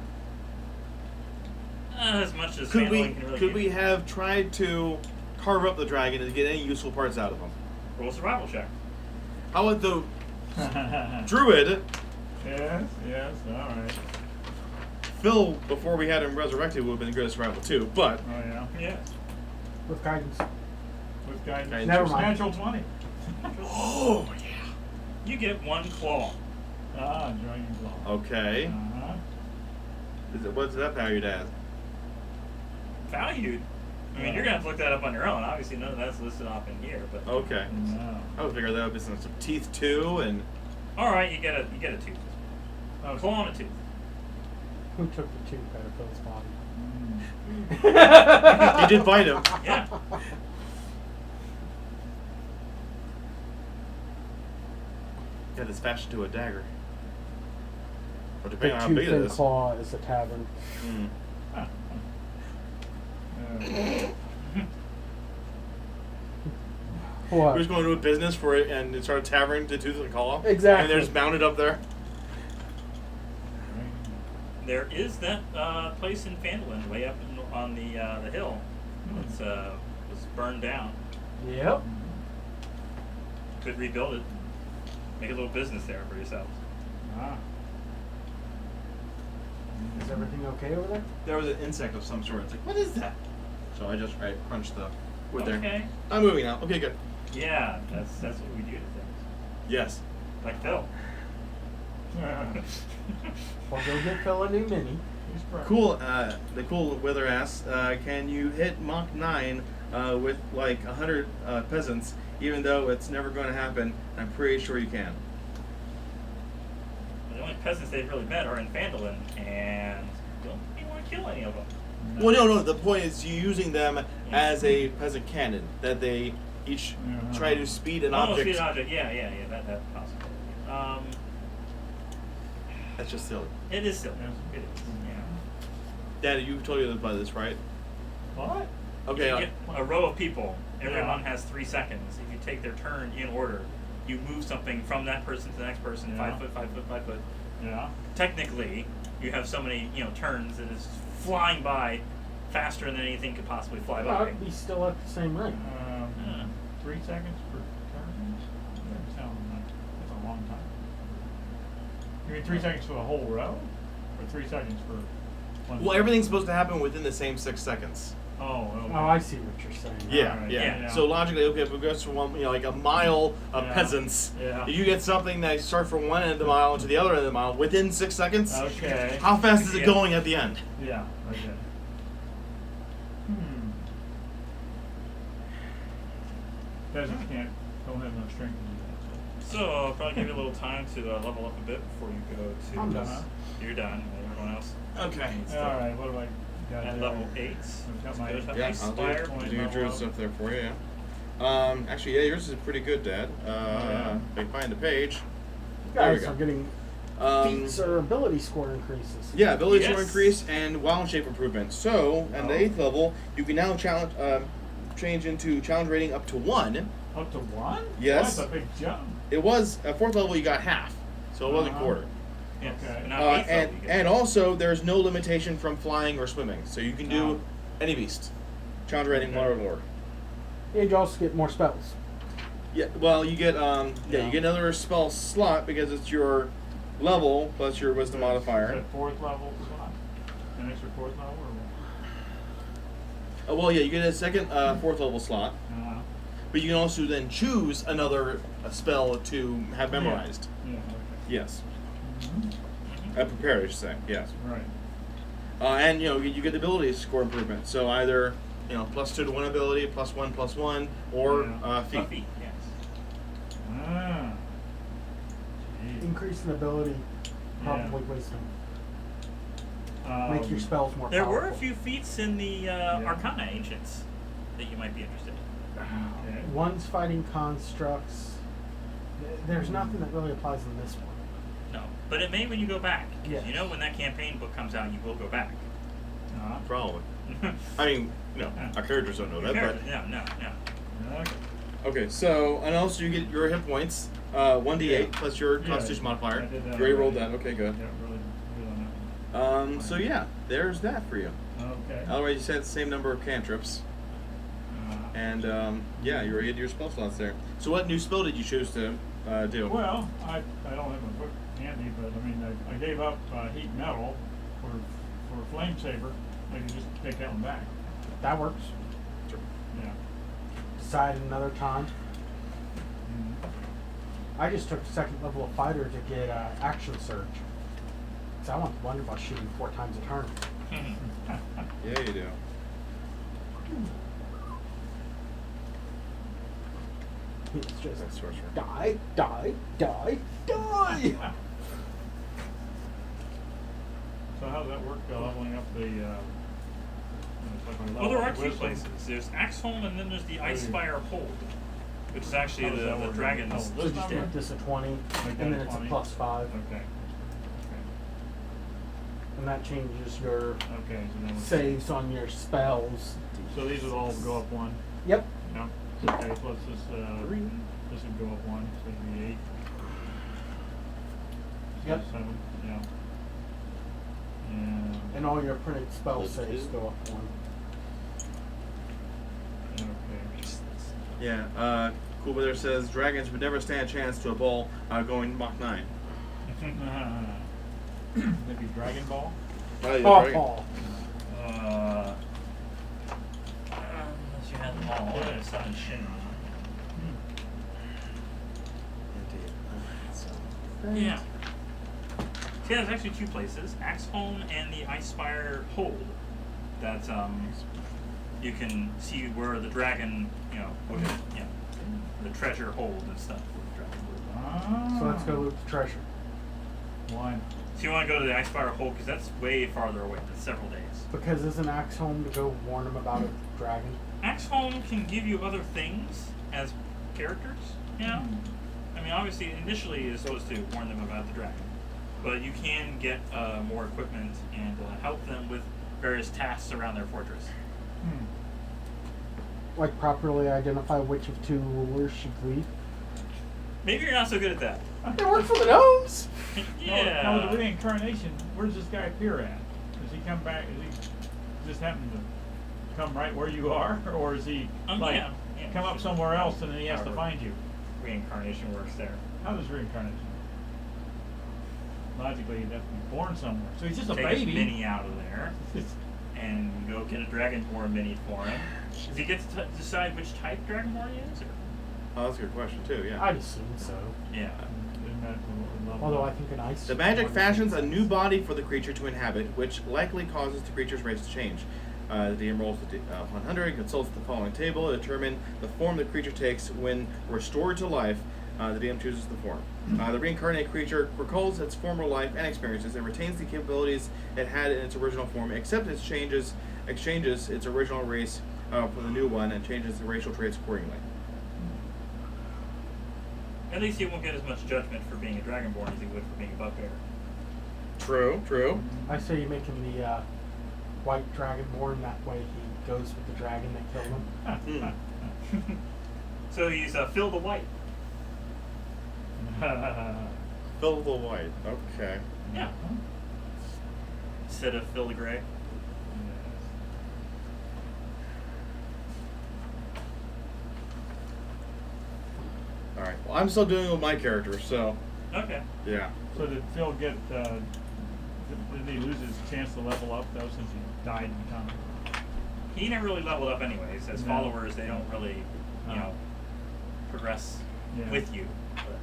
As much as Could Phandalin can really could give we you. have tried to carve up the dragon and get any useful parts out of him? Roll a survival check. How about the druid? Yes, all right. Phil, before we had him resurrected, would have been good at survival too. But Oh, yeah. Yeah. With guidance. With guidance. Guidance Never mind. Natural 20. oh yeah. You get 1 claw. Ah, dragon claw. Okay. Uh-huh. What's that valued as? Valued. I mean, you're gonna have to look that up on your own. Obviously, none of that's listed off in here. But Okay. No. I would figure that would be some teeth too, and all right, you get a tooth. Oh, Claw and a tooth. Who took the tooth out of Phil's body? he did bite him. Yeah. Got this fashioned to a dagger. Or The depending on how tooth big it and is. claw is a tavern. Mm. What? Who's going to a business for it and start a tavern to tooth and claw? Exactly. And they're just mounted up there. There is that place in Phandalin, way up on the hill. It's was burned down. Yep. Could rebuild it. Make a little business there for yourselves. Ah. Is everything okay over there? There was an insect of some sort. It's like, what is that? So I just crunched the wood there. Okay. I'm moving now. Okay, good. Yeah, that's what we do to things. Yes. Like Phil. We'll go get Phil a new mini. He's perfect. Cool. The cool wither ass. Can you hit Mach 9 with like 100 peasants, even though it's never going to happen? I'm pretty sure you can. the only peasants they've really met are in Vandalin, and don't really want to kill any of them. Well, no. The point is you using them as a peasant cannon that they each try to speed an object. Speed an object. Yeah. That possibility. That's just silly. It is silly. It is. Yeah. Daddy, you told you about this, right? What? Okay. You get a row of people. Everyone Yeah. has 3 seconds. If you take their turn in order, you move something from that person to the next person. Yeah. 5 foot, 5 foot, 5 foot. Yeah. Technically, you have so many turns that it's flying by faster than anything could possibly fly Well, by. I'd be still at the same rate. 3 seconds per turn? That sounds like that's a long time. You mean 3 seconds for the whole row? Or 3 seconds for one? Well, everything's supposed to happen within the same 6 seconds. Oh, okay. Oh, I see what you're saying. Yeah, Alright, yeah. yeah. So logically, okay, if it goes from one, like a mile of Yeah. peasants, Yeah. if you get something that starts from one end of the mile to the other end of the mile within 6 seconds, Okay. how fast is it Yeah. going at the end? Yeah, okay. Peasants don't have no strength to do So I'll probably give you a little time to level up a bit before you go to. I'm done. You're done. Everyone else. Okay. needs that. to- Alright, what do I got At there? level 8. I've got my- Let's go to Yeah, I'll Inspire. point do level Drew's up. stuff there for you, yeah. Actually, yeah, yours is pretty good, Dad. Yeah. If I find the page. You There we guys go. are getting feats or ability score increases. Yeah, ability score Yes. increase and wild shape improvement. So, at the Oh. 8th level, you can now change into challenge rating up to 1. Up to 1? Yes. That's a big jump. It was, at 4th level, you got half. So it wasn't Uh-huh. quarter. Yes. Okay. And now 8th level, you get And also, there's no limitation from flying or swimming. So you can do Oh. any beast. Challenge rating 1 or lower. And you also get more spells. Yeah, well, you get Yeah. you get another spell slot because it's your level plus your wisdom Is modifier. that 4th level slot? An extra 4th level or what? Well, yeah, you get a second 4th level slot, but you can also then choose another spell to have memorized. Yeah, okay. Yes, Mm-hmm. prepared, I should say. Yes, Right. and you get the ability score improvement. So either +2 to one ability, +1/+1, or Yeah. feat. Feet, yes. Ah. Gee. Increase in ability, probably wisdom. Make your spells more There powerful. were a few feats in the Arcana Ancients that you might be interested in. Okay. One's fighting constructs. There's nothing that really applies in this one. No, but it may when you go back. 'Cause Yes. you know when that campaign book comes out, you will go back. Probably. I mean, our characters don't know that, but No. Okay. okay. So and also you get your hit points, 1d8 Yeah. plus your Yeah, Constitution modifier. I did that You already rolled already. that. Okay, good. Yeah, really good on that So yeah, there's that for you. one. Okay. Otherwise, you said the same number of cantrips, and yeah, you already had your spell slots there. So what new spell did you choose to do? Well, I don't have my book handy, but I mean, I gave up heat metal for flame saber. I can just take that one back. That works. Sure. Yeah. Decide another time. Mhm. I just took second level of fighter to get action surge. So I wonder about shooting 4 times a turn. Yeah, you do. It's just That's sorcerer. die, die, die, die. So how does that work, leveling up the? Well, there are 2 places. There's Axholm and then there's the Icefire Hold, which is actually How does that the work? dragons. Oh, So this just number? make this a 20, Make and that then a it's a 20. +5, Okay. and that changes your Okay. So then we're- saves on your spells. So these would all go up 1. Yep. Yeah. Okay. Plus this. This would go up 1. So it'd be 8. Yep. 7. Yeah. And all your printed spell Plus saves 2. go up 1. Okay. Yeah. Cool Weather says dragons would never stand a chance to a bull going Mach 9. Maybe Dragon Ball. Oh, yeah, Paw dragon. paw. Unless you had them all, Yeah. it's not in Shinra. Yeah. See, there's actually 2 places, Axholm and the Icefire Hold, that you can see where the dragon, would, the treasure hold and stuff. Ah. So let's go loot the treasure. Why? So you want to go to the Icefire Hole because that's way farther away. That's several days. Because isn't Axe home to go warn him about a dragon? Axholm can give you other things as characters, you know? I mean, obviously, initially you're supposed to warn them about the dragon. But you can get more equipment and help them with various tasks around their fortress. Like properly identify which of two rulers should lead? Maybe you're not so good at that. They work for the gnomes! Yeah. Now, with the reincarnation, where's this guy appear at? Does he come back? Is he just happen to come right where you are, or is he like yeah, come up somewhere else and then he has to find you? Reincarnation works there. How does reincarnation? Logically, he'd have to be born somewhere. So he's just a Take baby. his mini out of there and go get a Dragonborn mini for him. Does he get to decide which type Dragonborn he is? Or? Oh, that's a good question too. Yeah. I'd assume so. Yeah. Although I think an ice. The magic one fashions a makes new sense. body for the creature to inhabit, which likely causes the creature's race to change. The DM rolls the 100 and consults the following table to determine the form the creature takes when restored to life. The DM chooses the form. The reincarnated creature recalls its former life and experiences and retains the capabilities it had in its original form, except it exchanges its original race for the new one and changes the racial traits accordingly. At least he won't get as much judgment for being a Dragonborn as he would for being a bugbear. True, true. I say you make him the white dragonborn, that way he goes with the dragon that killed him. So he's Phil the White. Phil the White. Okay. Yeah. Instead of Phil the Grey. All right. Well, I'm still doing it with my character, so Okay. yeah. So did Phil get? Did he lose his chance to level up though, since he died in time? He never really leveled up anyways. As No. followers, they don't really, you know, progress Yeah. with you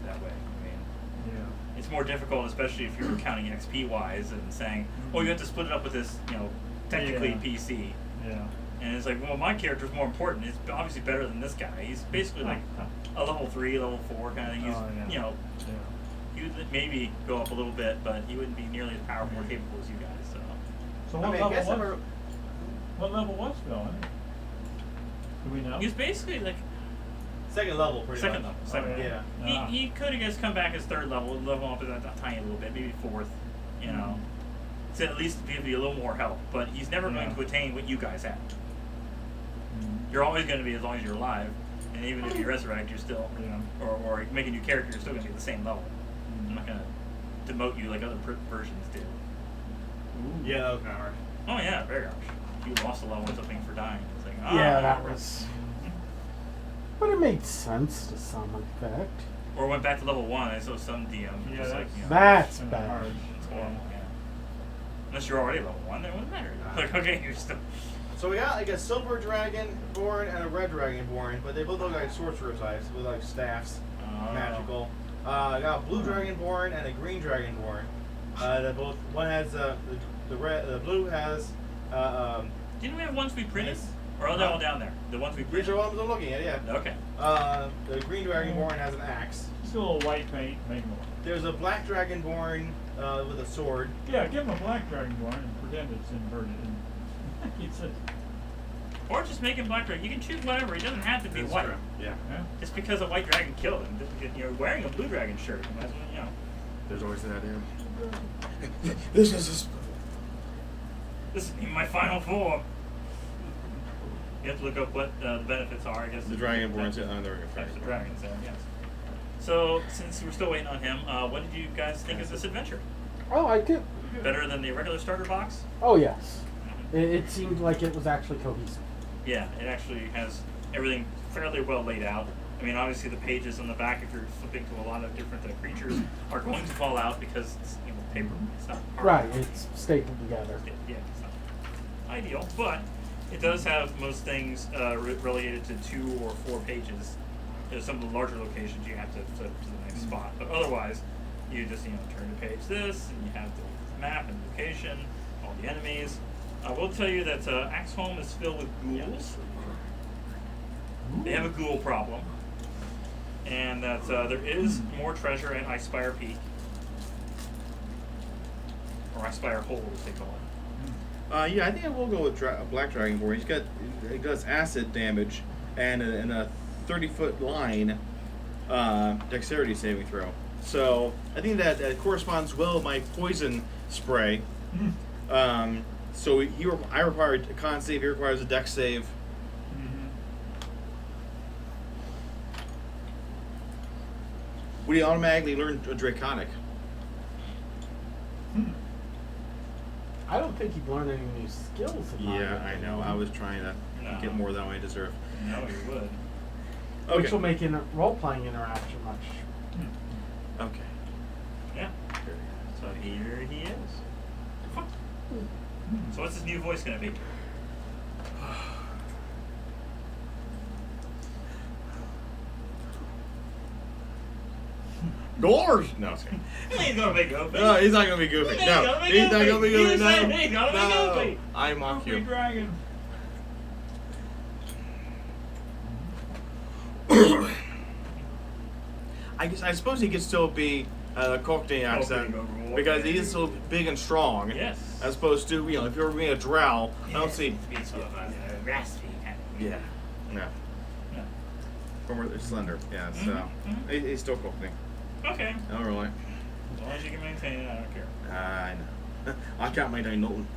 that way. I mean, Yeah. it's more difficult, especially if you're counting XP wise and saying, "Oh, you have to split it up with this," you know, technically Yeah. PC. Yeah. And it's like, well, my character's more important. He's obviously better than this guy. He's basically like a level 3, level 4 kind of thing. He's, Oh, yeah. you know, Yeah. he would maybe go up a little bit, but he wouldn't be nearly as powerful or capable as you guys. So, So I what mean, I guess level was? What level was Phil? Do we know? he's basically like Second level, pretty second much. level. Second Oh, level. Yeah. He could have just come back as third level, level up that tiny little bit, maybe fourth, you know, to at least give you a little more help. But he's never going Yeah. to attain what you guys have. Mhm. You're always going to be as long as you're alive, and even if you resurrect, you're still, Yeah. or make a new character, you're still going to be at the same level. I'm not going to demote you like other versions do. Ooh. Yeah, that was kind of harsh. Oh yeah, very harsh. You lost a level or something for dying. It's like, Yeah, that was. Mhm. But it made sense to some effect. Or went back to level 1. I saw some DM Yeah, just like, that's- you know, That's Kinda bad. hard. it's horrible. Yeah. Unless you're already level 1, then it wouldn't matter. Like, okay, you're still. So we got like a silver dragon born and a red dragon born, but they both look like sorcerer types with like staffs, Oh. magical. I got a blue dragon born and a green dragon born. That both one has the blue has Didn't we have ones we printed? Yes. Or are they all down there? The ones we these printed? are ones I'm looking at. Yeah. Okay. The green dragon born has an axe. Just a little white paint, make him There's a black dragon born with a sword. Yeah, give him a black dragonborn and pretend it's inverted. And he says, Or just make him black dragon. You can choose whatever. He doesn't have to be That's white. true. Yeah. yeah. Just because a white dragon killed him. Just because you're wearing a blue dragon shirt. You might as well, you know. There's always that idea. This is. This is my final form. You have to look up what the benefits are, I guess. The Dragonborn's Types of- there we go. types of dragons there, yes. So, since we're still waiting on him, what did you guys think of this adventure? I liked it. Better than the regular starter box? Oh, yes. It seemed like it was actually cohesive. Yeah, it actually has everything fairly well laid out. I mean, obviously the pages on the back, if you're flipping to a lot of different creatures, are going to fall out because it's paper. It's not hard. Right, it's stapled together. Yeah, it's not ideal, but it does have most things relegated to 2 or 4 pages. There's some of the larger locations you have to flip to the next spot, but otherwise, you just turn to page this, and you have the map and location, all the enemies. I will tell you that Axholm is filled with ghouls. They have a ghoul problem, and that there is more treasure at Icespire Peak. or I spire hold, as they call it. Yeah, I think I will go with Black Dragonborn. He does acid damage and a 30-foot line dexterity saving throw. So I think that corresponds well with my poison spray. So I require a con save. He requires a dex save. Would he automatically learn a Draconic? I don't think he'd learn any new skills. In my Yeah, I opinion. know. I was trying to get more than I deserve. No, you would. Okay. Which will make role-playing interaction much. Okay. Yeah. So here he is. So what's his new voice gonna be? Doors! No, it's okay. He's gonna be goofy. No, he's not gonna be goofy. He's No, gonna be he's not goofy. gonna be goofy. You No, said he's gonna be no. goofy. I mock Goofy you. dragon. I suppose he could still be a Cockney accent because he is so big and strong. Yes. As opposed to if you were being a drow, I don't see. It's sort of a raspy kind of. Yeah. No. Yeah. From where they're slender. Yeah. So Mhm. he's still Cockney. Okay. Oh really? As long as you can maintain it, I don't care. I know. I can't maintain nothing.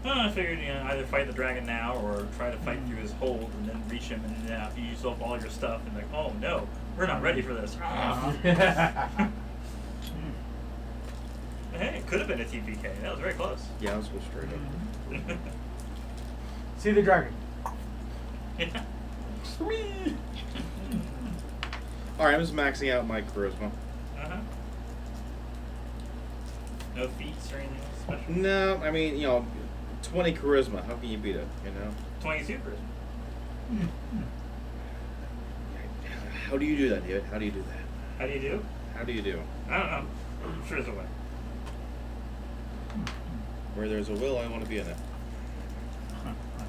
I figured either fight the dragon now or try to fight through his hold and then reach him, and then after you use up all your stuff and like, oh no, we're not ready for this. Hey, it could have been a TPK. That was very close. Yeah, I was go straight up. See the dragon. Yeah. Alright, I'm just maxing out my charisma. No feats or anything else special? No, I mean, 20 charisma. How can you beat it, 22 charisma. How do you do that, David? How do you do that? How do you do? How do you do? I don't know. I'm sure there's a way. Where there's a will, I want to be in it.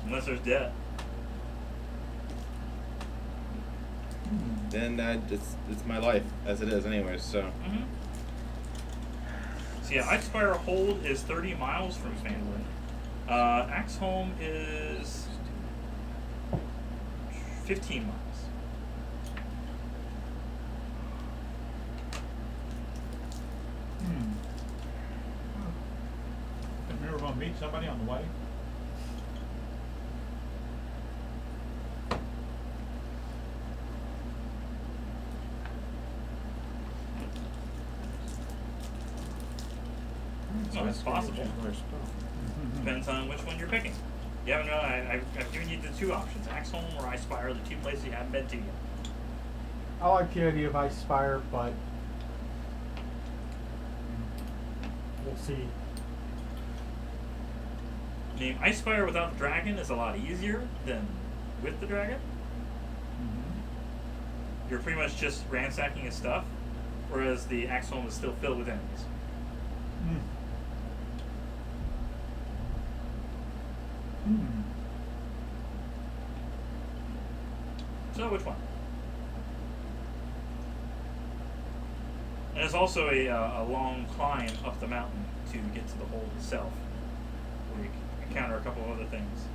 Unless there's debt. Then it's my life as it is, anyways. So. So yeah, Icespire Hold is 30 miles from Sandland. Axholm is 15 miles. And we were going to meet somebody on the way. Well, that's possible. Depends on which one you're picking. You haven't. I've given you the two options: Axholm or Icespire, the two places you haven't been to yet. I like the idea of Icespire, but we'll see. I mean, Icespire without the dragon is a lot easier than with the dragon. You're pretty much just ransacking his stuff, whereas the Axholm is still filled with enemies. So which one? And there's also a long climb up the mountain to get to the hold itself, where you encounter a couple of other things.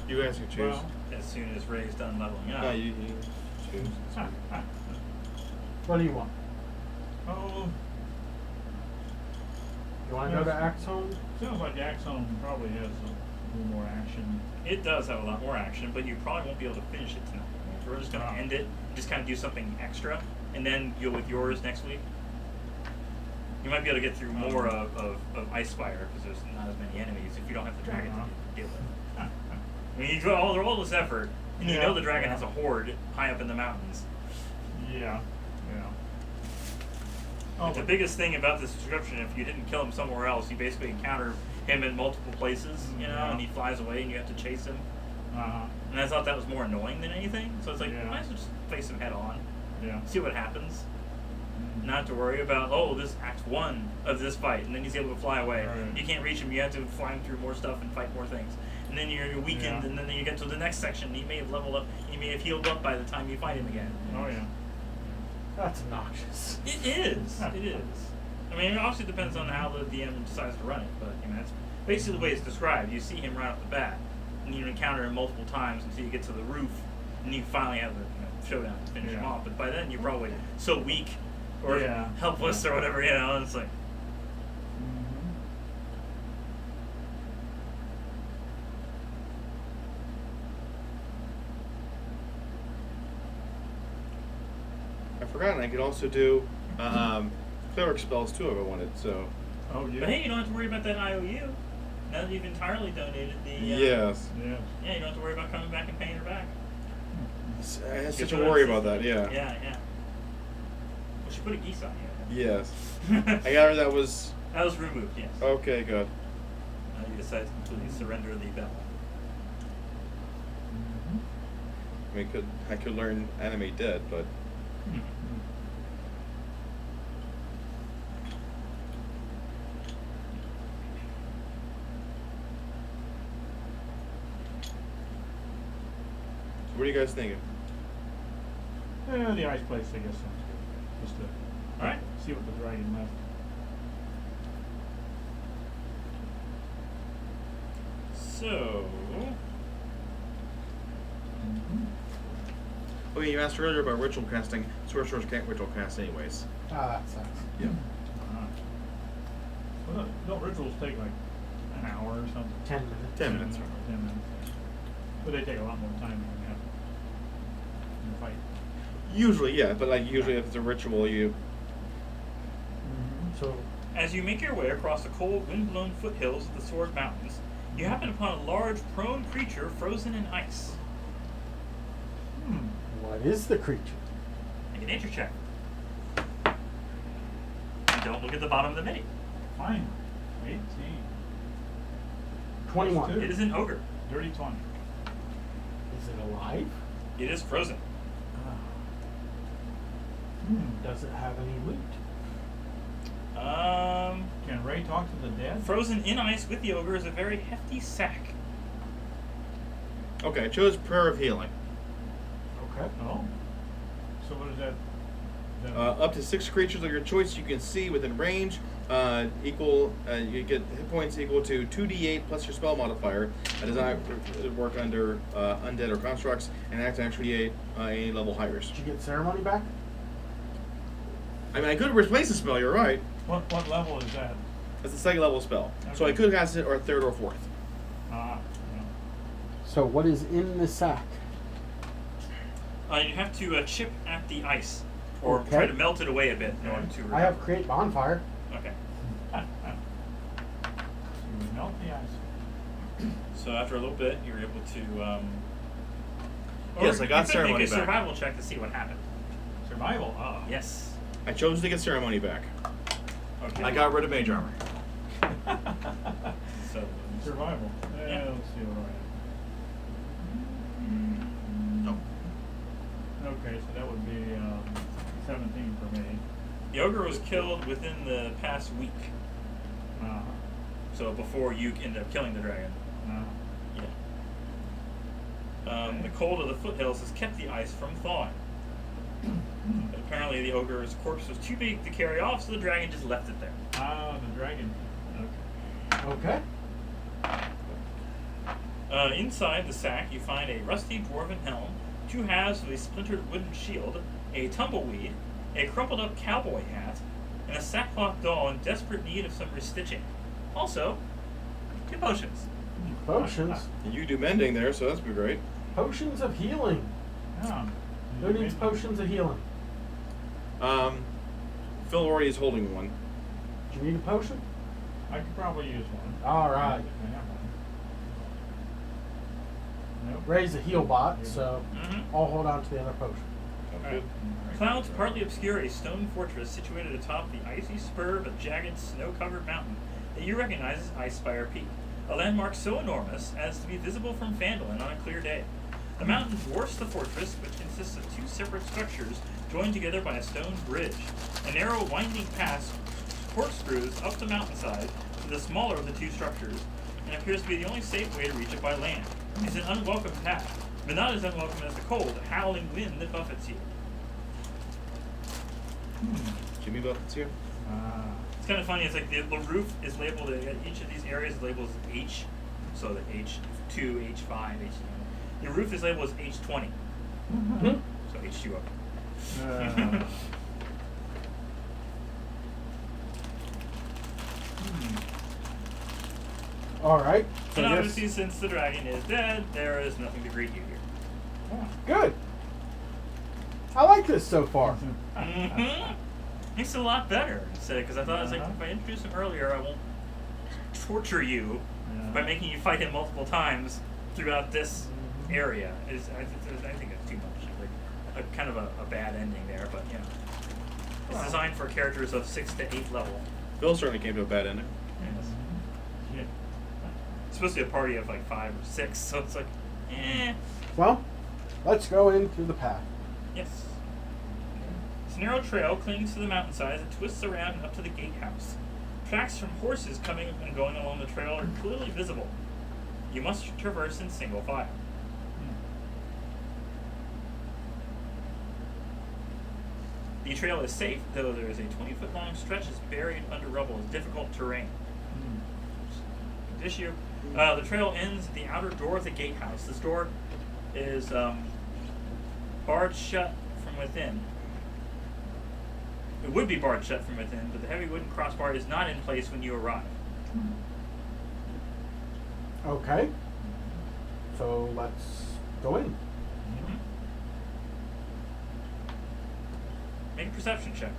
You guys can choose. Well, as soon as Ray's done leveling up. No, you choose. What do you want? Oh, You want to go to Axholm? sounds like Axon probably has a little more action. It does have a lot more action, but you probably won't be able to finish it tonight. If we're just going to end it, just kind of do something extra, and then deal with yours next week. You might be able to get through more of Icespire, because there's not as many enemies if you don't have the dragon to deal with. I mean, you do all this effort, and you know the dragon has a horde high up in the mountains. Yeah. But the biggest thing about this description, if you didn't kill him somewhere else, you basically encounter him in multiple places, and he flies away and you have to chase him. And I thought that was more annoying than anything. So it's like, might as well just face him head on, see what happens. Not to worry about, oh, this Act 1 of this fight, and then he's able to fly away. Right. You can't reach him, you have to fly him through more stuff and fight more things. And then you're weakened, Yeah. and then you get to the next section, he may have leveled up, he may have healed up by the time you fight him again. Oh yeah. That's obnoxious. It is. It is. I mean, it obviously depends on how the DM decides to run it, but that's basically the way it's described. You see him right off the bat, and you encounter him multiple times until you get to the roof, and you finally have the showdown to finish him Yeah. off. But by then, you're probably so weak or Yeah. helpless or whatever, and it's like. Mm-hmm. I forgot I could also do cleric spells too if I wanted. So Oh yeah. But hey, you don't have to worry about that IOU. Now that you've entirely donated the. yes, Yes. Yeah, you don't have to worry about coming back and paying her back. I had such Get a rid of worry the about that. system. Yeah. Yeah. Well, she put a geese on you. Yes. I got her. That was That was removed, yes. okay. Good. You decided to completely surrender the bell. Mm-hmm. I mean, I could learn animate dead, but what are you guys thinking? The ice place, I guess, sounds good. Just to Alright. see what the dragon left. So. Mm-hmm. Oh, yeah, you asked earlier about ritual casting. Sorcerers can't ritual cast anyways. Ah, that sucks. Yeah. Well, don't rituals take like an hour or something? 10 minutes. 10 minutes. 10 minutes. But they take a lot more time than we have in the fight. Usually, yeah, but like usually if it's a ritual, you. Mm-hmm. So, As you make your way across the cold, wind-blown foothills of the Sword Mountains, you happen upon a large, prone creature frozen in ice. what is the creature? Make a nature check. And don't look at the bottom of the mini. Fine. 18. 21. Two. It is an ogre. Dirty 20. Is it alive? It is frozen. Does it have any loot? Can Ray talk to the dead? Frozen in ice with the ogre is a very hefty sack. Okay, I chose Prayer of Healing. Okay. Oh. So what is that? Up to 6 creatures of your choice you can see within range. You get hit points equal to 2d8 plus your spell modifier. That does not work under undead or constructs, and act actually a level higher. Did you get ceremony back? I mean, I could replace the spell. You're right. What level is that? It's a second level spell, so I Okay. could cast it or third or fourth. Yeah. So, what is in the sack? You have to chip at the ice, or Okay. try to melt it away a bit in order to. I have create bonfire. Okay. So we melt the ice. So after a little bit, you're able to. Yes, I got you could ceremony make a back. survival check to see what happened. Survival. Ah. Yes. I chose to get ceremony back. Okay. I got rid of mage armor. So. Survival. Yeah, Yeah. let's see what No. I have. Okay, so that would be 17 for me. The ogre was killed within the past week, Uh-huh. so before you end up killing the dragon. Uh-huh. Yeah. The cold of the foothills has kept the ice from thawing. But apparently the ogre's corpse was too big to carry off, so the dragon just left it there. Ah, the dragon. Okay. Okay. Inside the sack, you find a rusty dwarven helm, 2 halves of a splintered wooden shield, a tumbleweed, a crumpled up cowboy hat, and a sackcloth doll in desperate need of some restitching. Also, 2 potions. Potions. You do mending there, so that's be great. Potions of healing. Yeah. Who needs potions of healing? Phil already is holding one. Do you need a potion? I could probably use one. All right. If I have one. Nope. Ray's a heal bot, so Mm-hmm. I'll hold on to the other potion. Sounds Alright. good. Clouds partly obscure a stone fortress situated atop the icy spur of a jagged, snow-covered mountain that you recognize as Ice Spire Peak, a landmark so enormous as to be visible from Phandalin on a clear day. The mountain dwarfs the fortress, which consists of two separate structures joined together by a stone bridge. A narrow, winding path corkscrews up the mountainside to the smaller of the two structures, and appears to be the only safe way to reach it by land. It's an unwelcome path, but not as unwelcome as the cold, howling wind that buffets you. Jimmy Buffett's here. It's kind of funny. It's like the roof is labeled. Each of these areas is labeled as H, so the H2, H5, H9. The roof is labeled as H20, so H2O. All right. And I guess- obviously, since the dragon is dead, there is nothing to greet you here. Good. I like this so far. Makes it a lot better. Because I thought I was like, if I introduce him earlier, I won't torture you by making you fight him multiple times throughout this area. I think that's too much. Like a kind of a bad ending there, but you know, it's designed for characters of 6 to 8 level. Bill certainly came to a bad ending. Yes. Yeah. It's supposed to be a party of like 5 or 6, so it's like, Well, let's go in through the path. yes. This narrow trail clings to the mountainside and twists around and up to the gatehouse. Tracks from horses coming and going along the trail are clearly visible. You must traverse in single file. The trail is safe, though there is a 20-foot long stretch that's buried under rubble as difficult terrain. Issue. The trail ends at the outer door of the gatehouse. This door is barred shut from within. It would be barred shut from within, but the heavy wooden crossbar is not in place when you arrive. Okay. So let's go in. Make a perception check.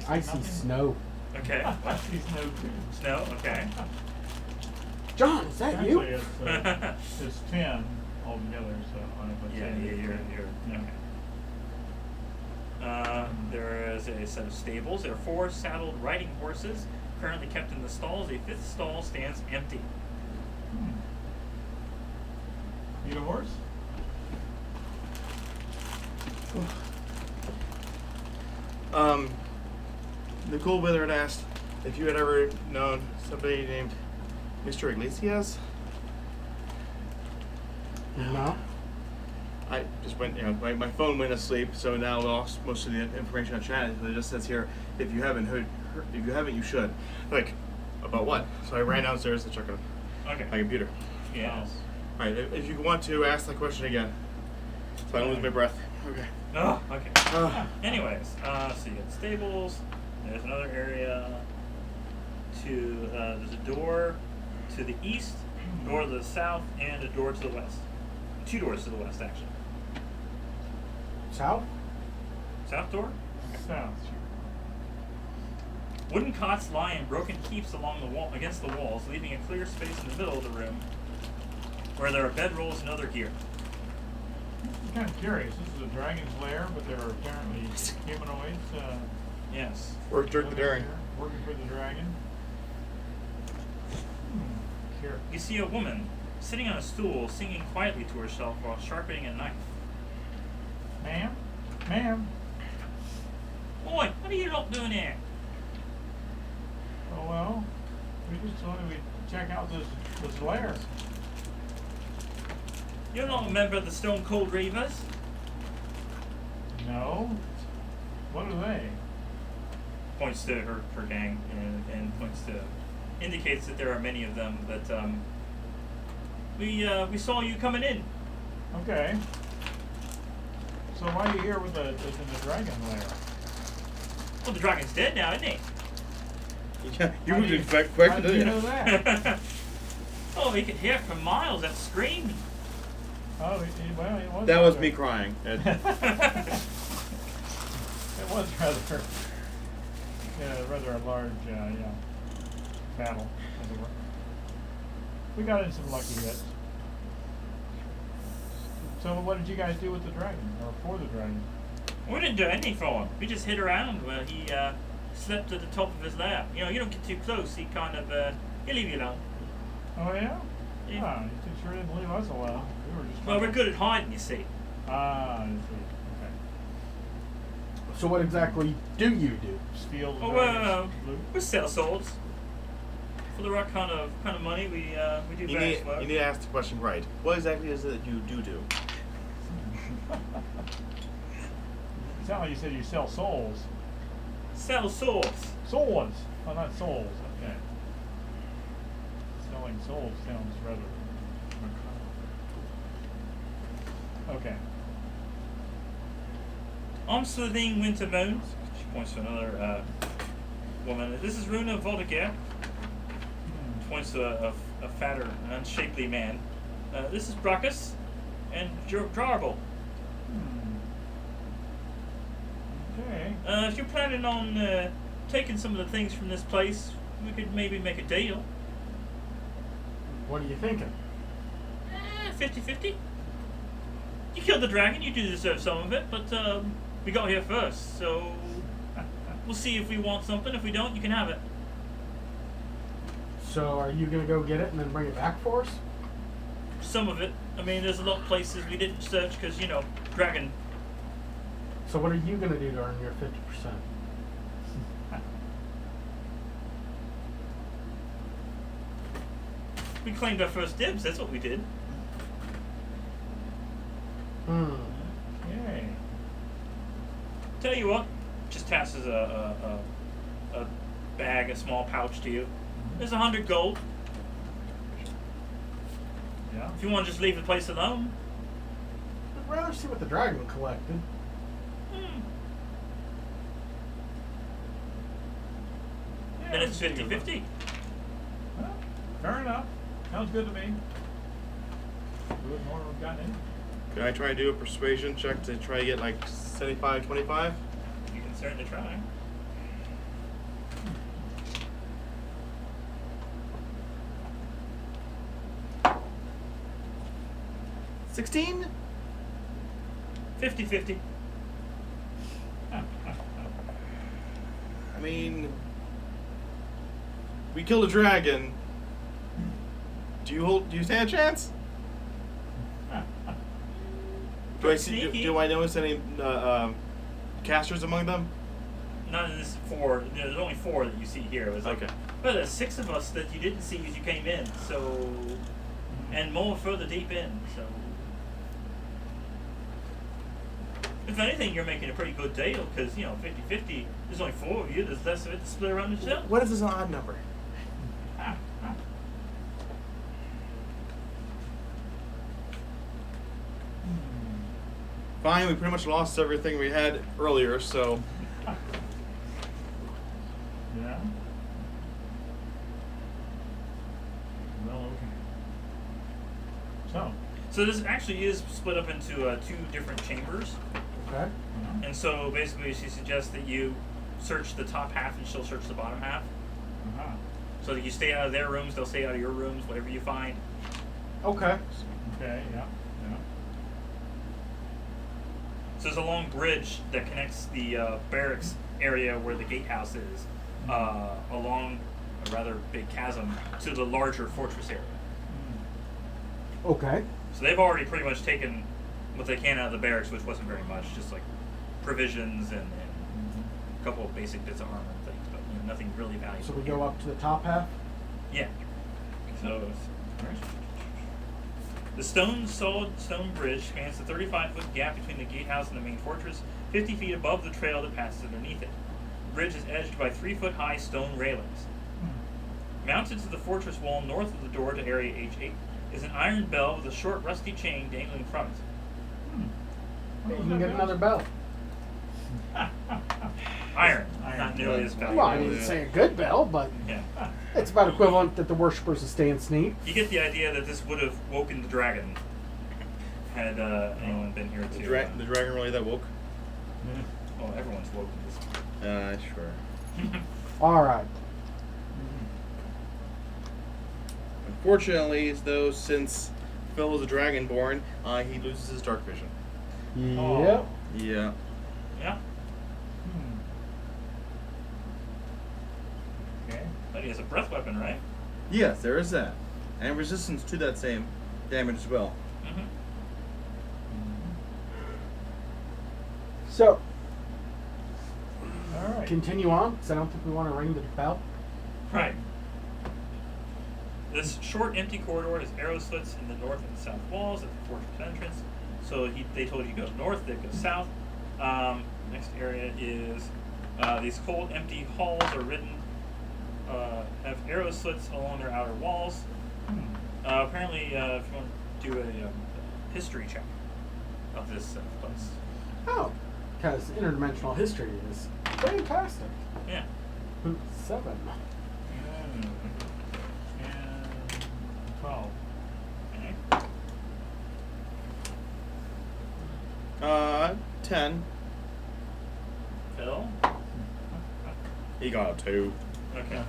I see snow. Okay. I see snow too. Snow. Okay. John, is that you? Actually, it's 10 altogether, so I would Yeah, say you're yeah. okay. There is a set of stables. There are 4 saddled riding horses currently kept in the stalls. A 5th stall stands empty. Need a horse? Nicole Wither had asked if you had ever known somebody named Mr. Iglesias. No. I just went, my phone went asleep, so now I lost most of the information on chat. It just says here, if you haven't heard, if you haven't, you should. Like, about what? So I ran downstairs to check on Okay. my computer. Yes. All right, if you want to ask that question again, so I don't lose my breath. Okay. Oh, okay. Anyways, so you got stables. There's another area. There's a door to the east, a door to the south, and a door to the west. 2 doors to the west, actually. South? South door. South. Wooden cots lie in broken heaps along the wall, against the walls, leaving a clear space in the middle of the room where there are bedrolls and other gear. I'm kind of curious. This is a dragon's lair, but there are apparently humanoids. Yes. Work during the living day. here, working for the dragon. Here. You see a woman sitting on a stool, singing quietly to herself while sharpening a knife. Ma'am? Ma'am? Boy, what are you lot doing here? Oh, well, we just wanted to check out this lair. You're not a member of the Stone Cold Reavers? No? What are they? Points to her gang and indicates that there are many of them, but we saw you coming in. Okay. So why are you here with in the dragon lair? Well, the dragon's dead now, isn't he? Yeah, you How moved do in fact quick, How do you didn't know you? that? Oh, he could hear from miles that scream. Oh, well, it was. That was rather- me crying. It was rather a large, battle, as it were. We got in some lucky hits. So what did you guys do with the dragon, or for the dragon? We didn't do anything for him. We just hid around while he slept at the top of his lair. You know, you don't get too close. He kind of He'll leave you alone. Oh yeah? Yeah. Ah, you sure didn't leave us alone. We were just Well, trying we're good at hiding, you see. Ah, I see. Okay. So what exactly do you do? Steal the Oh, dragon's loot. we sell swords. For the right kind of money, we do You various need, work. you need to ask the question right. What exactly is it that you do? It sounded like you said you sell souls. Sell swords. Swords! Oh, not souls. Okay. Selling souls sounds rather macabre. Okay. I'm Celine Wintermoon. She points to another woman. This is Runa Voltager. Points to a fatter, unshapely man. This is Bracchus and Jarble. Okay. If you're planning on taking some of the things from this place, we could maybe make a deal. What are you thinking? 50-50. You killed the dragon, you do deserve some of it, but we got here first, so we'll see if we want something. If we don't, you can have it. So are you gonna go get it and then bring it back for us? Some of it. I mean, there's a lot of places we didn't search because, you know, dragon. So what are you gonna do to earn your 50%? We claimed our first dibs, that's what we did. Yay. Tell you what, just passes a bag, a small pouch to you. There's 100 gold. Yeah. If you want to just leave the place alone. I'd rather see what the dragon collected. Then it's let's see. 50-50. Well, fair enough. Sounds good to me. Do it more than we've gotten in. Can I try to do a persuasion check to try to get like 75-25? You can certainly try. $16? 50-50. I mean, we killed a dragon. Do you stand a chance? Do I see? Do I notice any casters among them? Not in this 4. There's only 4 that you see here. It was like, Okay. but there's 6 of us that you didn't see as you came in. So, and more further deep in. So, if anything, you're making a pretty good deal because, you know, 50-50. There's only 4 of you. There's less of it to split around yourself. What if it's an odd number? Fine, we pretty much lost everything we had earlier, so Yeah. Well, okay. So this actually is split up into 2 different chambers. Okay. And so basically she suggests that you search the top half and she'll search the bottom half. Uh-huh. So that you stay out of their rooms, they'll stay out of your rooms, whatever you find. Okay. Okay, yeah. So there's a long bridge that connects the barracks area where the gatehouse is, along a rather big chasm to the larger fortress area. Okay. So they've already pretty much taken what they can out of the barracks, which wasn't very much, just like provisions and a couple of basic bits of armor and things, but you know, nothing really valuable. So we go up to the top half? Yeah. So the solid stone bridge spans the 35-foot gap between the gatehouse and the main fortress, 50 feet above the trail that passes underneath it. The bridge is edged by 3-foot-high stone railings. Mounted to the fortress wall north of the door to Area H8 is an iron bell with a short rusty chain dangling from it. Hey, you can get another bell. Iron, not nearly as valuable. Well, I didn't say a good bell, but Yeah. it's about equivalent that the worshippers of Stan Sneak. You get the idea that this would have woken the dragon had anyone been here to. the dragon really that woke? Well, everyone's woken this. Sure. All right. Unfortunately, though, since Phil is a dragonborn, he loses his dark vision. Yep. Yeah. Yeah. Okay. But he has a breath weapon, right? Yes, there is that. And resistance to that same damage as well. Mm-hmm. So, All right. continue on, because I don't think we want to ring the bell. Right. This short, empty corridor has arrow slits in the north and south walls at the fortress entrance. So they told you to go north, they go south. Next area is these cold, empty halls are written, have arrow slits along their outer walls. Apparently, if you want to do a history check of this place. Oh, because interdimensional history is fantastic. Yeah. 7. And 12. Okay. 10. Phil? He got a 2. Okay.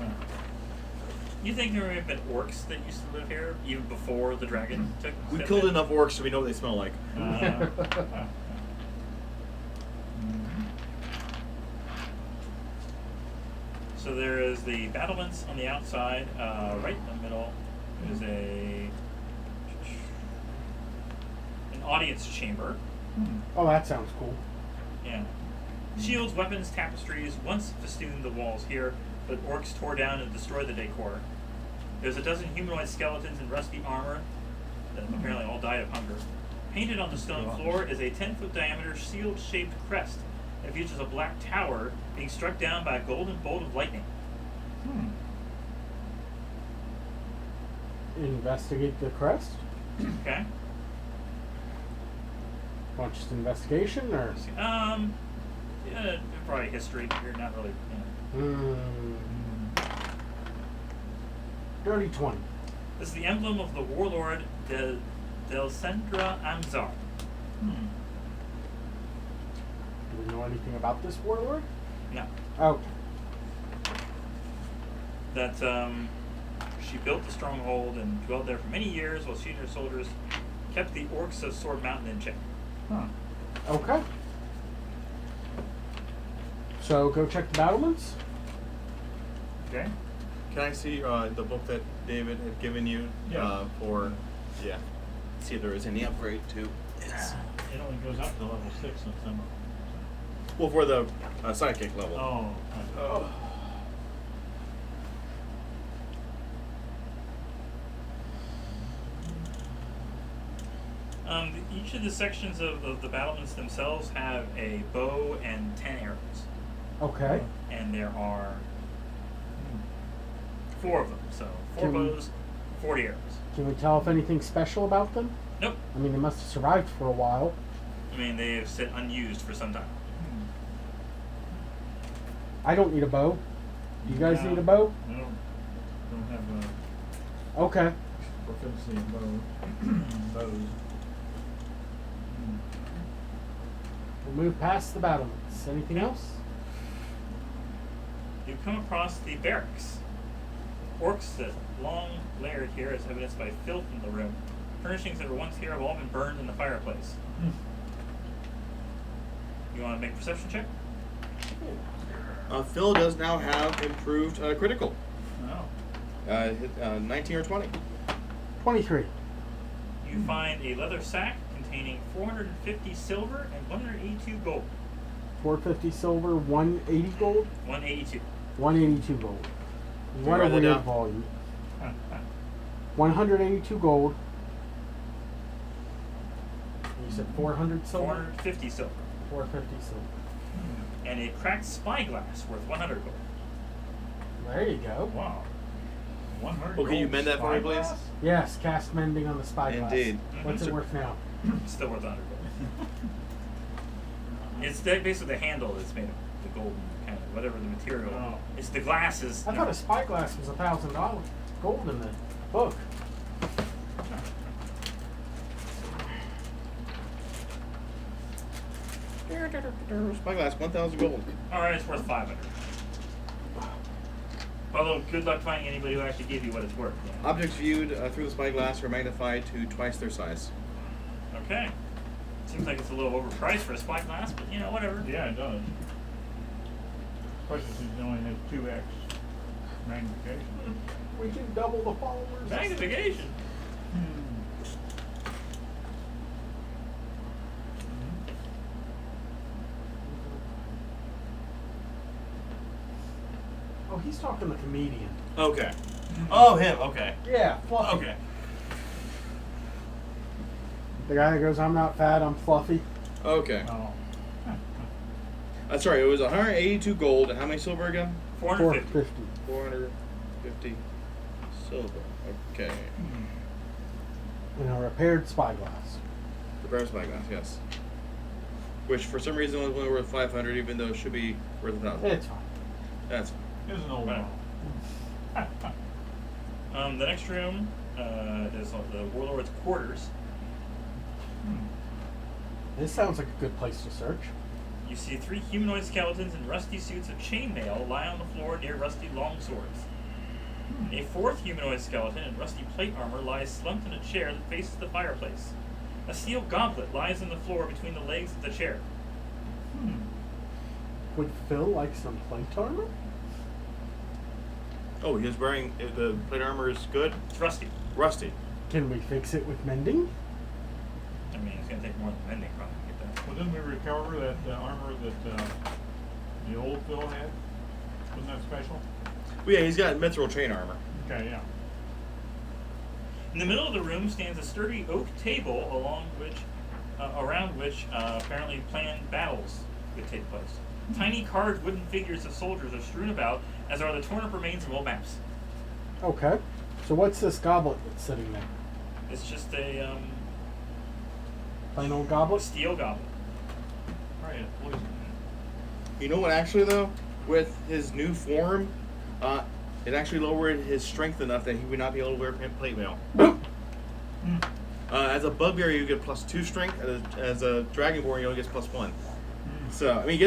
You think there may have been orcs that used to live here even before the dragon took We stepped killed in? enough orcs so we know what they smell like. So there is the battlements on the outside. Right in the middle is an audience chamber. Oh, that sounds cool. Yeah. Shields, weapons, tapestries once festooned the walls here, but orcs tore down and destroyed the decor. There's a dozen humanoid skeletons in rusty armor that apparently all died of hunger. Painted on the stone floor is a 10-foot diameter shield-shaped crest that features a black tower being struck down by a golden bolt of lightning. Investigate the crest. Okay? Want just investigation or? Yeah, probably history. You're not really, you know. Dirty 20. This is the emblem of the warlord Del Centra Amzar. Do we know anything about this warlord? No. Oh, That she built the stronghold and dwelled there for many years while she and her soldiers kept the orcs of Sword Mountain in check. okay. So go check the battlements. Okay. Can I see the book that David had given you Yeah. for, see if there is any upgrade to this. It only goes up to level 6 in some. Well, for the sidekick level. Oh. Each of the sections of the battlements themselves have a bow and 10 arrows. Okay. And there are 4 of them, so 4 bows, 40 arrows. Can we tell if anything special about them? Nope. I mean, they must have survived for a while. I mean, they have sit unused for some time. I don't need a bow. Do you guys No. need a bow? I don't have Okay. proficiency in bows. We'll move past the battlements. Anything else? You come across the barracks. Orcs that long layered here as evidenced by filth in the room. Furnishings that were once here have all been burned in the fireplace. You want to make a perception check? Phil does now have improved critical. Oh. 19 or 20. 23. You find a leather sack containing 450 silver and 182 gold. 450 silver, 180 gold, 182. 182 gold. What a write that weird down? volume. 182 gold. You said 400 silver? 450 silver. 450 silver. And a cracked spyglass worth 100 gold. There you go. Wow. 100 Well, can you gold mend that for me, please? spyglass? Yes, cast mending on the spyglass. Indeed. What's it worth now? It's still worth 100 gold. It's basically the handle that's made of the golden kind of whatever the material. Oh. It's the glass is. I thought a spyglass was $1,000 gold in the book. Spyglass, 1,000 gold. Alright, it's worth 500. Although, good luck finding anybody who actually gave you what it's worth. Yeah. Objects viewed through the spyglass are magnified to twice their size. Okay. Seems like it's a little overpriced for a spyglass, but you know, whatever. Yeah, it does. Especially since it only has 2x magnification. We can double the followers. Magnification. Oh, he's talking the comedian. Okay. Oh, him. Okay. Yeah, Fluffy. Okay. The guy that goes, I'm not fat, I'm fluffy. Okay. Oh. Sorry, it was 182 gold and how many silver again? 450. 450 silver. Okay. And a repaired spyglass. Repair spyglass, yes. Which for some reason was only worth 500, even though it should be worth 1,000. It's fine. That's fine. Here's an old Right. one. The next room is the warlord's quarters. This sounds like a good place to search. You see 3 humanoid skeletons in rusty suits of chainmail lie on the floor near rusty longswords. A 4th humanoid skeleton in rusty plate armor lies slumped in a chair that faces the fireplace. A steel goblet lies on the floor between the legs of the chair. Would Phil like some plate armor? Oh, he was wearing the plate armor is good. It's rusty. Rusty. Can we fix it with mending? I mean, it's going to take more than mending probably to get that. Well, didn't we recover that armor that the old Phil had? Wasn't that special? Well, yeah, he's got mithril chain armor. Okay, yeah. In the middle of the room stands a sturdy oak table around which apparently planned battles would take place. Tiny carved wooden figures of soldiers are strewn about, as are the torn up remains of old maps. Okay. So what's this goblet that's sitting there? It's just a Plain old goblet? steel goblet. Probably had poison You know what? Actually, though, with his new form, it actually lowered his strength enough that he would not be able to wear plate mail. As a bugbear, you get +2 strength. As a dragonborn, he only gets +1. So I mean, he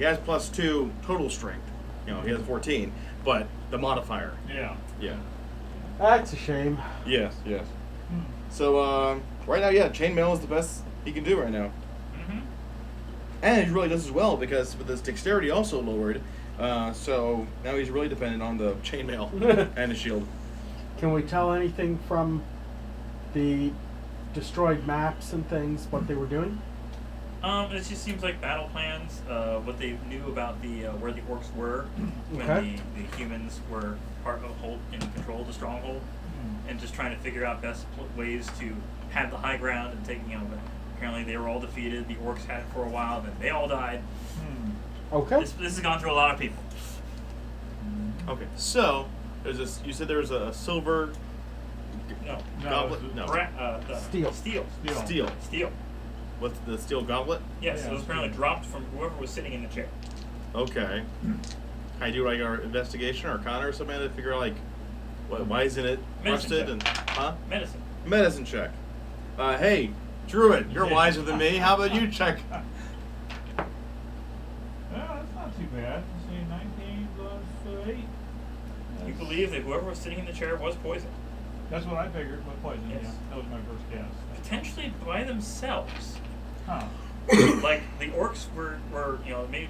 has +2 total strength. You know, he has 14, but the modifier. in it. Yeah. Yeah. That's a shame. Yes. Yes. So right now, yeah, chainmail is the best he can do right now, Mm-hmm. and he really does as well because with his dexterity also lowered. So now he's really dependent on the chainmail and the shield. Can we tell anything from the destroyed maps and things what they were doing? It just seems like battle plans, what they knew about the where the orcs were when Okay. the humans were in control of the stronghold, and just trying to figure out best ways to have the high ground and taking but apparently they were all defeated. The orcs had it for a while, then they all died. Okay. This has gone through a lot of people. Okay, so there's this. You said there was a silver No, goblet. it's- No, Steel. Steel. What's the steel goblet? Yes, Yeah, it was apparently steel. dropped from whoever was sitting in the chair. Okay. Can I do like our investigation or Arcana or something to figure out like why isn't it Medicine rusted check. and Medicine. medicine check. Hey, Druid, you're Yeah. wiser than me. How about you check? Well, that's not too bad. Let's see, 19 plus 8. You believe that whoever was sitting in the chair was poisoned. That's what I figured, but poison, Yes. yeah. That was my first guess. Potentially by themselves. Huh. Like the orcs were maybe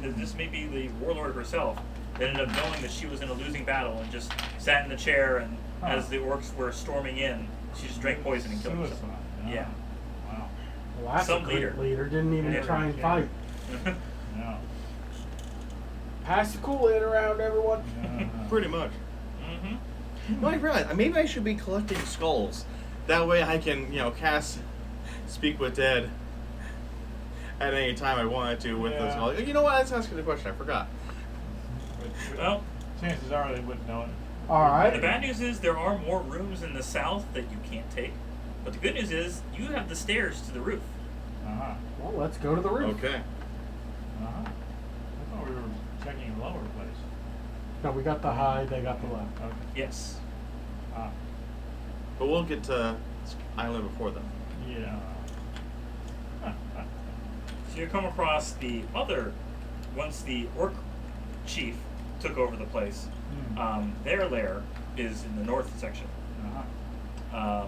this may be the warlord herself that ended up knowing that she was in a losing battle and just sat in the chair, and as the orcs were storming in, she just drank poison and killed herself. Suicide. Yeah. Wow. Well, that's Some a great leader. Didn't even Yeah. try and Yeah. fight. Yeah. Pass the Kool-Aid around, everyone. Yeah. Pretty much. Mm-hmm. Well, I realized maybe I should be collecting skulls. That way I can, cast Speak with Dead at any time I wanted to with the Yeah. skull. You know what? Let's ask you the question. I forgot. But Well, chances are they wouldn't know it. All the right. bad news is there are more rooms in the south that you can't take. But the good news is you have the stairs to the roof. Uh-huh. Well, let's go to the roof. Okay. Uh-huh. I thought we were checking the lower place. No, we got the high. They got the low. Okay. Yes. Ah. But we'll get to Island before then. Yeah. So you come across once the orc chief took over the place, their lair is in the north section. Uh-huh.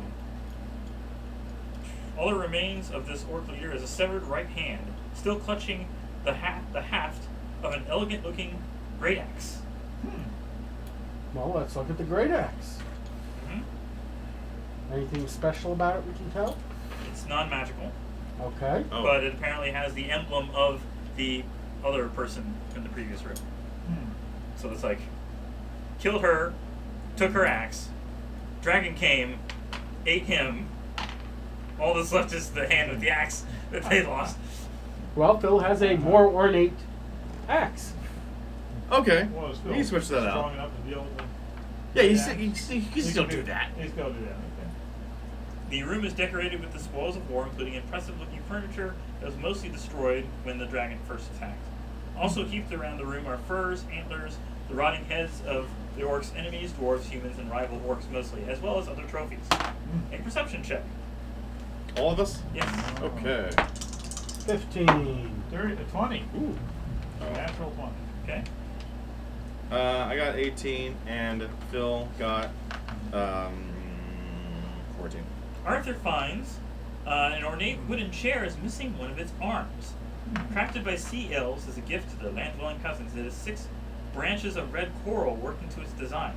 All that remains of this orc leader is a severed right hand, still clutching the haft of an elegant-looking great axe. Well, let's look at the great axe. Mhm. Anything special about it we can tell? It's non-magical, Okay. Oh. but it apparently has the emblem of the other person in the previous room. Hmm. So it's like, killed her, took her axe, dragon came, ate him. All that's left is the hand with the axe that they lost. Well, Phil has a more ornate axe. Okay. Well, it's You can switch that strong out. enough to deal with the. Yeah, you, Yeah. you can still do that. You still do that. Okay. The room is decorated with the spoils of war, including impressive-looking furniture that was mostly destroyed when the dragon first attacked. Also heaped around the room are furs, antlers, the rotting heads of the orcs' enemies, dwarves, humans, and rival orcs mostly, as well as other trophies. A perception check. All of us? Yes. Okay. 15. 20. Ooh. Natural 20. Okay. I got 18, and Phil got 14. Arthur finds an ornate wooden chair is missing one of its arms. Crafted by sea elves as a gift to the land-dwelling cousins, it has 6 branches of red coral worked into its design.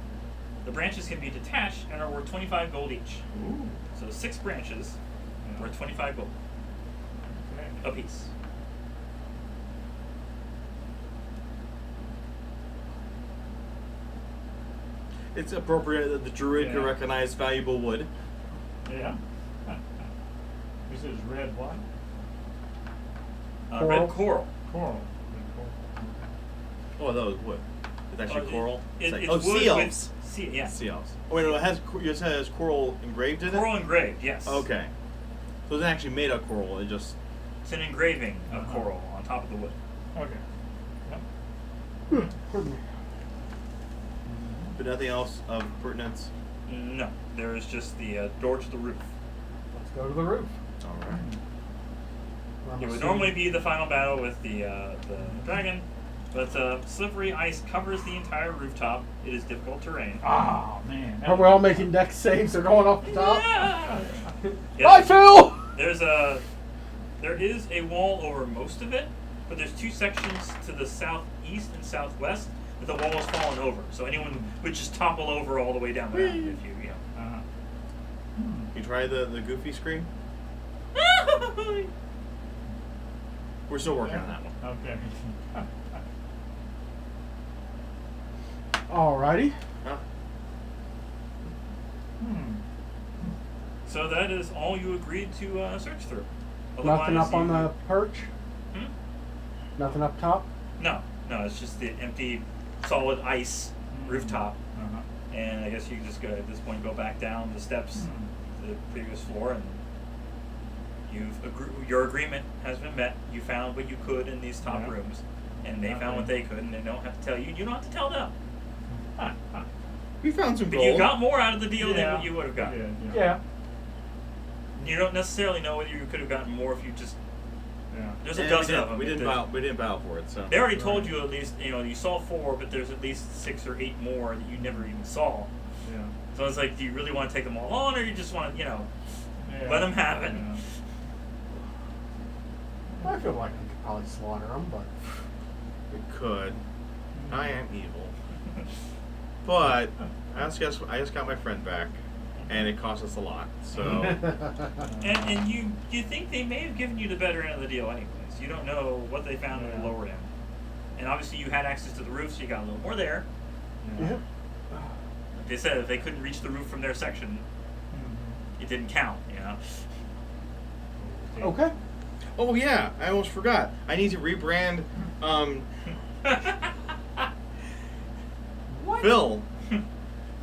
The branches can be detached and are worth 25 gold each. Ooh. So 6 branches worth 25 gold Okay. apiece. It's appropriate that the druid can Yeah. recognize valuable wood. Yeah. This is red what? Red coral. Coral. Red coral. Oh, that was wood. It's actually Oh, coral. It's like, wood sea with elves. Sea, yeah. Sea elves. Oh wait, no, it has. You said it has coral engraved in Coral it. engraved, yes. Okay. So it's actually made of coral. It just. It's an engraving of Uh-huh. coral on top of the wood. Okay. Yep. Pardon me. But nothing else of pertinence. No, there is just the door to the roof. Let's go to the roof. All right. I'm It would assuming- normally be the final battle with the dragon, but slippery ice covers the entire rooftop. It is difficult terrain. Oh man. Are we all making deck saves? They're going off the top. Yeah. Bye, Yes. Phil! There is a wall over most of it, but there's 2 sections to the southeast and southwest that the wall has fallen over. So anyone would just topple over all the way down the mountain if you know. Uh-huh. You try the goofy scream. We're still working on that one. Okay. Alrighty. Huh? Hmm. So that is all you agreed to search through. Nothing Otherwise up on you- the perch? Hmm? Nothing up top? No, it's just the empty, solid ice rooftop. Uh-huh. And I guess you can just go at this point go back down the steps to the previous floor, and your agreement has been met. You found what you could in these top Yeah. rooms, and they found what Okay. they could, and they don't have to tell you. You don't have to tell them. We found some But gold. you got more out of the deal than Yeah. what you would have gotten. Yeah. You don't necessarily know whether you could have gotten more if you just. Yeah. There's And a dozen of them. We didn't There's- bow. We didn't bow for it. So. They already told Right. you at least, you saw 4, but there's at least 6 or 8 more that you never even saw. Yeah. So it's like, do you really want to take them all on, or you just want to, Yeah. let them have it? Yeah. I feel like we could probably slaughter them, but We could. I am evil. But I just got my friend back, and it cost us a lot. So And you think they may have given you the better end of the deal anyways. You don't know what they found in the Yeah. lower end. And obviously you had access to the roof, so you got a little more there. yeah. Like they said, if they couldn't reach the roof from their section, Mhm. it didn't count, Okay. oh yeah, I almost forgot. I need to rebrand What? Phil.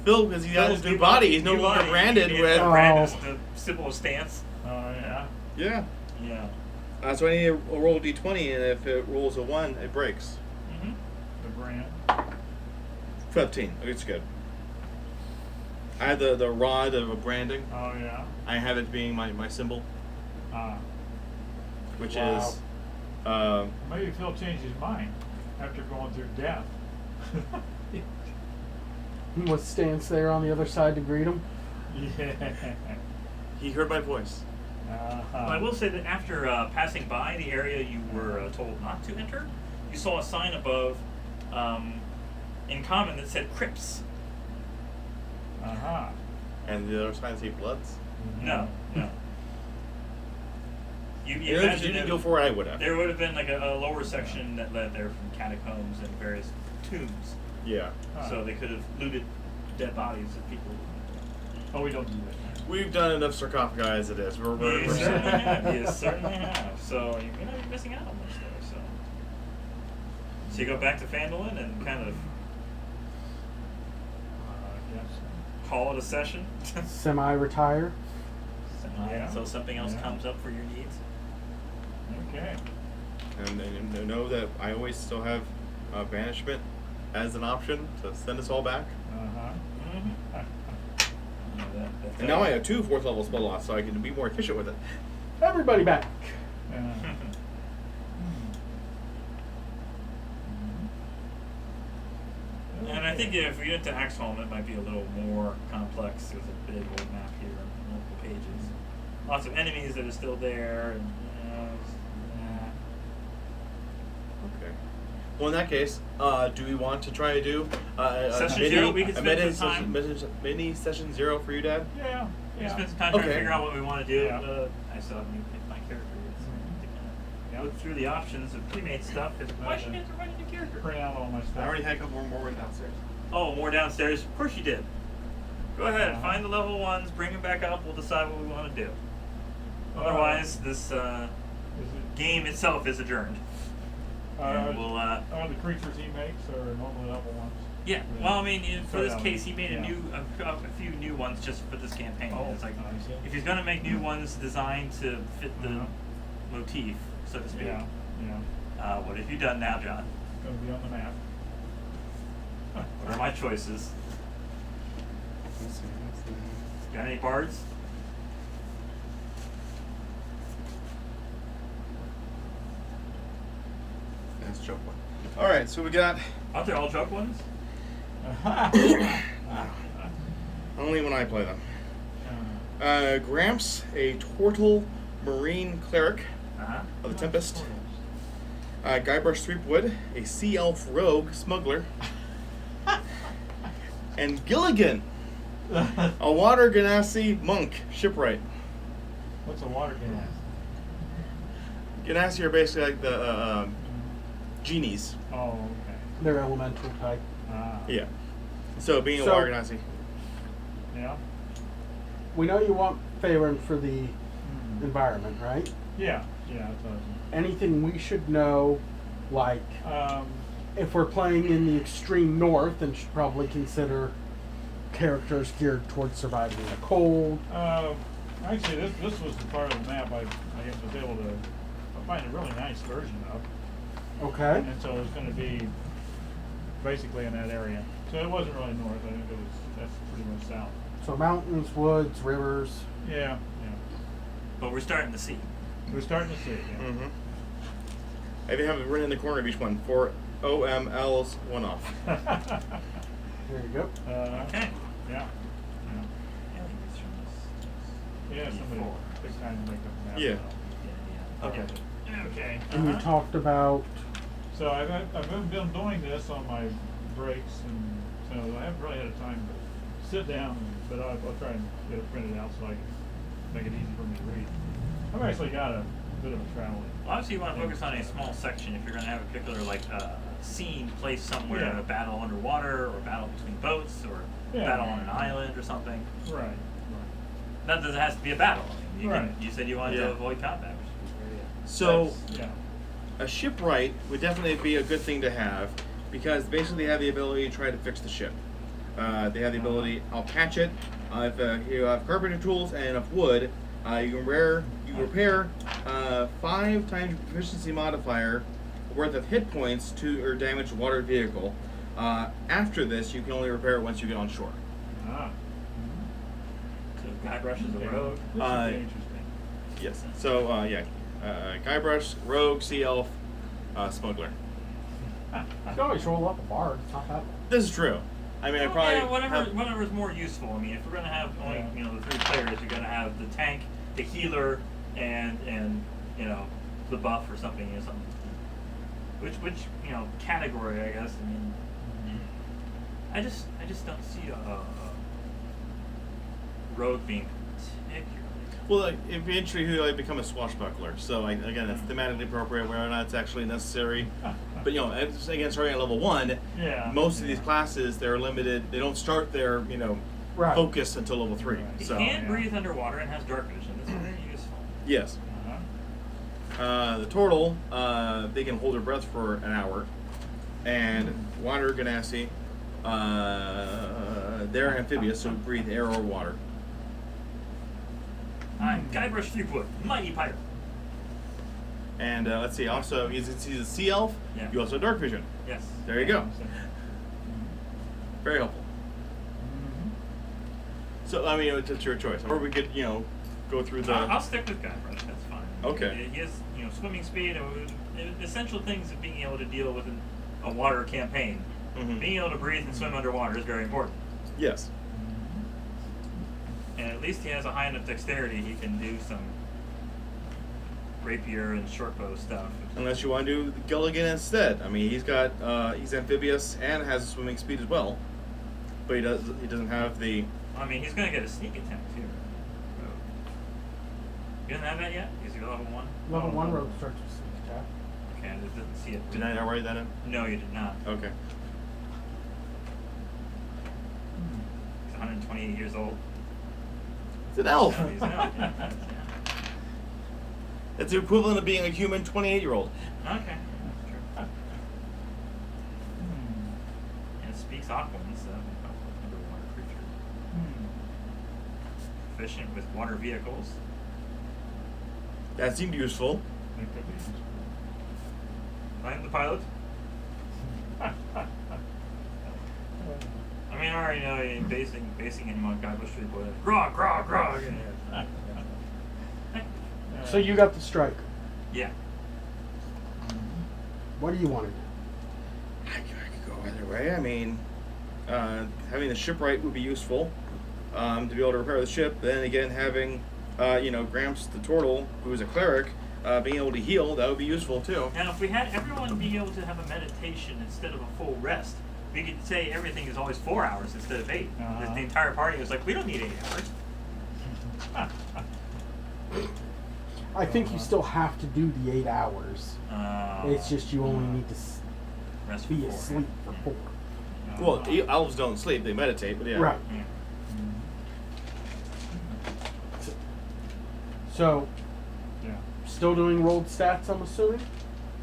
Phil, because he has his new body. He's no New longer body. branded It's with. the brand is the symbol of stance. Oh yeah. Yeah. Yeah. So I need to roll a d20, and if it rolls a 1, it breaks. Mm-hmm. The brand. 15. It's good. I have the rod of a branding. Oh yeah. I have it being my symbol, Ah. which Wow. is. Maybe Phil changed his mind after going through death. What stands there on the other side to greet him? Yeah. He heard my voice. Uh-huh. Well, I will say that after passing by the area you were told not to enter, you saw a sign above in common that said crypts. Uh-huh. And the other side say Bloods. No, no. You You imagine didn't it- go for it, I would have. There would have been like a lower section that led there from catacombs and various tombs. Yeah. So they could have looted dead bodies of people. Oh, we don't do that. We've done enough sarcophagi as it is. We're You certainly have. You certainly have. So you're gonna be missing out on much there. So you go back to Phandalin and kind of Yes. call it a session. Semi-retire. Yeah. So something else Yeah. comes up for your needs. Okay. And know that I always still have banishment as an option to send us all back. Uh-huh. And now I have 2 4th level spell lots, so I can be more efficient with it. Everybody back. And I think if we get to Axholm, it might be a little more complex. There's a big old map here, multiple pages, lots of enemies that are still there, and Okay. Well, in that case, do we want to try to do Session mini, 0? We can a spend mini some time. mini session 0 for you, Dad? Yeah. we Yeah. spend some time trying to Okay. figure out what we want to do. Yeah. I still haven't even picked my character yet, so I need to kind of Yeah. look through the options of pre-made stuff. Why should you have to write a new character? Print out all my stuff. I already had a couple more downstairs. Oh, more downstairs? Of course you did. Go ahead, Uh-huh. find the level 1s, bring them back up, we'll decide what we want to do. Otherwise, this Is it, game itself is adjourned. And we'll, are the creatures he makes or normally level ones? yeah, well, I mean, for this Yeah. case, he made Yeah. a few new ones just for this campaign. Oh, It's like, I see. if he's going to make new ones designed to fit the Uh-huh. motif, so to speak, Yeah. Yeah. what have you done now, John? Gonna be on the map. What are my choices? Got any bards? That's joke one. All right, so we got Aren't they all joke ones? only when I play them. Uh, Gramps, a Tortle Marine Cleric Uh-huh. of the Tempest. Guybrush Threepwood, a Sea Elf Rogue Smuggler. And Gilligan, a Water Genasi Monk Shipwright. What's a water gas? Genasi are basically like the genies. Oh, okay. They're elemental type. Ah. Yeah. So being a So- Water Genasi. Yeah. We know you want Faerun for the Hmm. environment, right? Yeah. Yeah. It does. Anything we should know, like if we're playing in the extreme north, then should probably consider characters geared towards surviving the cold. Actually, this was the part of the map I was able to find a really nice version of. Okay. And so it's going to be basically in that area. So it wasn't really north. I think that's pretty much south. So mountains, woods, rivers. Yeah. Yeah. But we're starting to see. We're starting to see it. Yeah. Mm-hmm. I even have it written in the corner of each one for OML's one off. There you go. Okay. Yeah. Yeah. Somebody took time to make a map. Yeah. Okay. Okay. And you talked about So I've been doing this on my breaks, and so I haven't really had a time to sit down, but I'll try and get it printed out so I can make it easy for me to read. I've actually got a bit of a traveling. Well, obviously, you want to focus on a small section if you're going to have a particular scene placed somewhere, Yeah. a battle underwater, or a battle between boats, or a Yeah. battle on an island, or something. Right. Not that it has to be a battle. I mean, Right. you said you wanted Yeah. to avoid combat, which is very So Yeah. a shipwright would definitely be a good thing to have because basically they have the ability to try to fix the ship. They have the ability, I'll patch it. If you have carpenter tools and enough wood, you repair 5 times your proficiency modifier worth of hit points to your damaged water vehicle. After this, you can only repair it once you get on shore. Ah. So Guybrush is a Okay. rogue. This Uh, would be interesting. Yes. So Guybrush, Rogue, Sea Elf, Smuggler. you can always roll up a bard. It's not that bad. This is true. I mean, I probably yeah, have- whatever is more useful. I mean, if we're going to have only Yeah. the 3 players, you're going to have the tank, the healer, and the buff or something. Something. Which category? I guess. I mean, I just don't see rogue being particularly. Well, like, eventually he'll like, become a swashbuckler. So like, again, it's thematically appropriate, whether or not it's actually necessary. But you know, again, starting at level 1, Yeah. most of these classes they're limited. They don't start their Right. focus until level 3. Right. He So can breathe underwater and has dark vision. This is very useful. yes, Uh-huh. the turtle they can hold their breath for an hour, and water ganassi they're amphibious, so breathe air or water. I'm Guybrush Threepwood, mighty pirate. And let's see, also he's a sea elf. Yeah. You also have dark vision. Yes. There you go. Very helpful. Mhm. So I mean, it's your choice. Or we could, go through the. I'll stick with Guybrush. That's fine. Okay. He has, swimming speed, essential things of being able to deal with a water campaign. Mhm. Being able to breathe and swim underwater is very important. Yes. And at least he has a high enough dexterity he can do some rapier and short bow stuff. Unless you want to do Gilligan instead. I mean, he's amphibious and has swimming speed as well, but he doesn't have the. I mean, he's going to get a sneak attack too. He doesn't have that yet? Is he level 1? Level 1 rogue starts with sneak attack. Okay, I didn't see it. Did I not write that in? No, you did not. Okay. He's 128 years old. It's an elf. So he's an elf. Yeah. It's the equivalent of being a human 28-year-old. Okay, that's true. And it speaks Aquan, so underwater creature. Efficient with water vehicles. That seemed useful. I am the pilot. I mean, I already know you're basing him on Guybrush Threepwood. Grog, grog, grog. So you got the striker. Yeah. What do you want to do? I could go either way. I mean, having the shipwright would be useful to be able to repair the ship. Then again, having Gramps the turtle, who is a cleric, being able to heal, that would be useful too. Now, if we had everyone being able to have a meditation instead of a full rest, we could say everything is always 4 hours instead of 8. Uh-huh. The entire party was like, we don't need 8 hours. I think you still have to do the 8 hours. It's just you only need to rest be for 4. asleep for 4. Well, elves don't sleep; they meditate. But yeah. Right. Yeah. So, Yeah. still doing rolled stats, I'm assuming?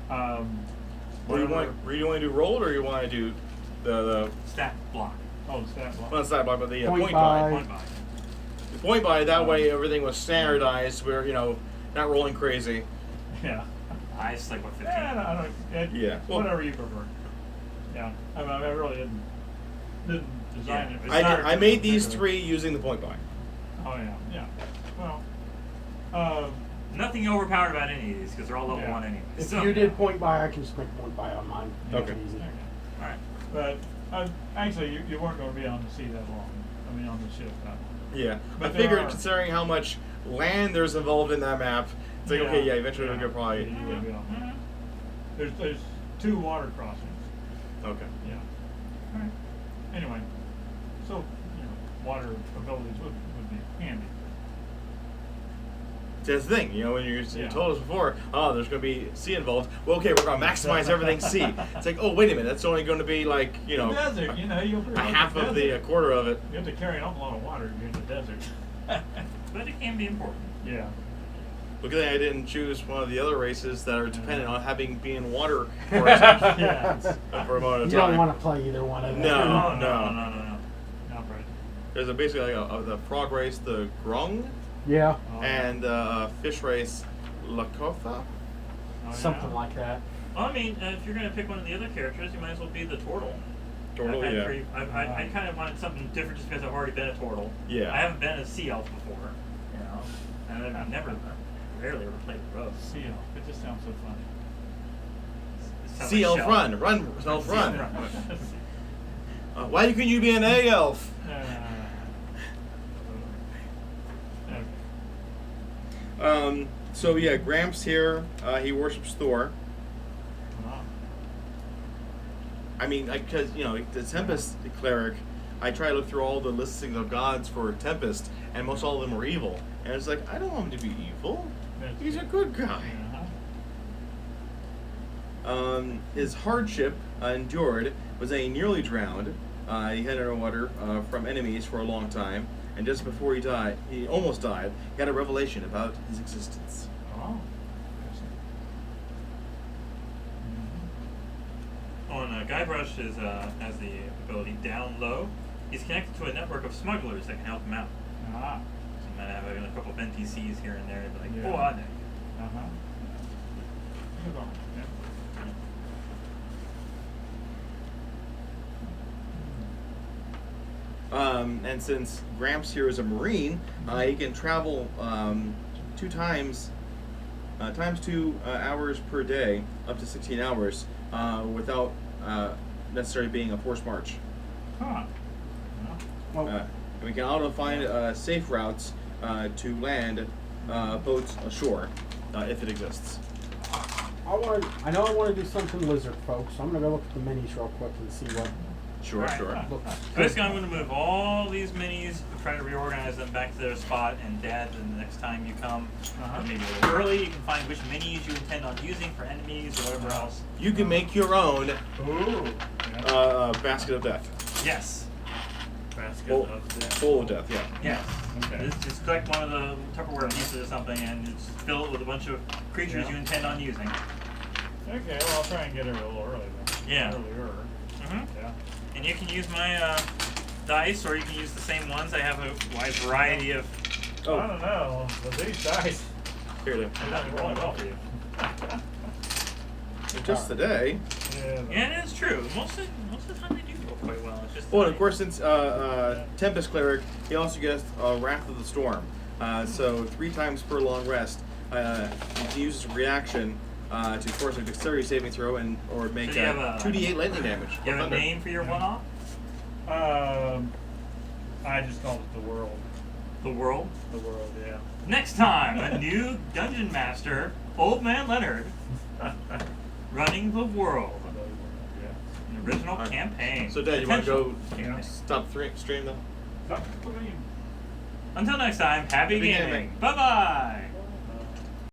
What do you want? Do you want to do roll, or you want to do the Stat block. Oh, stat block. not the stat block, but the Point point by. by. Point by. The point by. That way, everything was standardized. We're not rolling crazy. Yeah. I sleep with 15. Yeah, I don't. Yeah. Well- Whatever you prefer. Yeah. I mean, I really didn't design Yeah. it. It's I not- I made these particular. 3 using the point by. Oh yeah. Yeah. Well. Nothing overpowered about any of these because they're all level Yeah. 1 anyway. If So- you did point by, I can just make point by on mine. Okay. Easy. Alright. But actually, you weren't going to be on the sea that long. I mean, on the ship that long. Yeah. But I there figured, are- considering how much land there's involved in that map, it's like okay, yeah, eventually yeah. we'll probably. You would be on. Mhm. There's 2 water crossings. Okay. Yeah. All right. Anyway, so water abilities would be handy. That's the thing, when you Yeah. told us before, oh, there's going to be sea involved. Well, okay, we're going to maximize everything sea. It's like, oh, wait a minute, that's only going to be like, The desert, you'll a half of the quarter of it. You have to carry an awful lot of water if you're in the desert. But it can be important. Yeah. Look at that, I didn't choose one of the other races that are dependent on having being in water for a Yeah. for a moment of You time. don't want to play either one of them. No. No. Not right. There's basically the frog race, the grung, Yeah, Oh, and fish race, lakotha. oh, something yeah. like that. Well, I mean, if you're going to pick one of the other characters, you might as well be the turtle. Turtle, I've had yeah. I kind of wanted something different just because I've already been a turtle. Yeah. I haven't been a sea elf before, and I've rarely ever played the rogue. Sea elf. It just sounds so funny. It sounds Sea like elf shell. run, self Sea run. elf Why couldn't you be an A elf? Okay. So yeah, Gramps here, he worships Thor. Wow. I mean, because the Tempest cleric, I try to look through all the listings of gods for Tempest, and most all of them are evil. And it's like, I don't want him to be evil. He's a good guy. His hardship endured was that he nearly drowned. He had underwater from enemies for a long time, and just before he almost died, he had a revelation about his existence. Oh. On Guybrush has the ability Down Low. He's connected to a network of smugglers that can help him out. Ah. So you might have a couple of NPCs here and there, like, Yeah. oh, I know. Uh-huh. Good on. Yeah. And since Gramps here is a Marine, he can travel 2 times, times 2 hours per day, up to 16 hours, without necessarily being a forced march. Huh. Well, And we can also find safe routes to land boats ashore, if it exists. I know I want to do something lizard, folks. So I'm gonna go look at the minis real quick and see what Sure, Right. sure. looks Basically, I'm going to move all these minis, try to reorganize them back to their spot, and Dad, the next time you come, Uh-huh. or maybe a little early, you can find which minis you intend on using for enemies or whatever else. You can make your own Ooh. Yeah. basket of death. Yes. Basket Bowl, of death. bowl of death, yeah. Yes. Okay. Just collect one of the Tupperware pieces or something and just fill it with a bunch of creatures Yeah. you intend on using. Okay, well, I'll try and get it a little early then. Yeah. Earlier. Mm-hmm. Yeah. And you can use my dice, or you can use the same ones. I have a wide variety of. Oh. I don't know. But these dice, Here to they're not really well for you. just today. Yeah. but- Yeah, it is true. Most of the time they do roll quite well. It's just. Well, and of course, since Tempest Cleric, he also gets Wrath of the Storm. So 3 times per long rest, you can use his reaction to force a dexterity saving throw and or make So you have a- 2d8 lightning damage. You have a Thunder. name for your one-off? I just called it the world. The world. The world, yeah. Next time, a new dungeon master, Old Man Leonard, running the world. Yeah. An original Alright. campaign. So, Dad, you want to go Potential campaign. stop stream though? Stop. What are you? Until next time, happy Happy gaming. gaming. Bye-bye.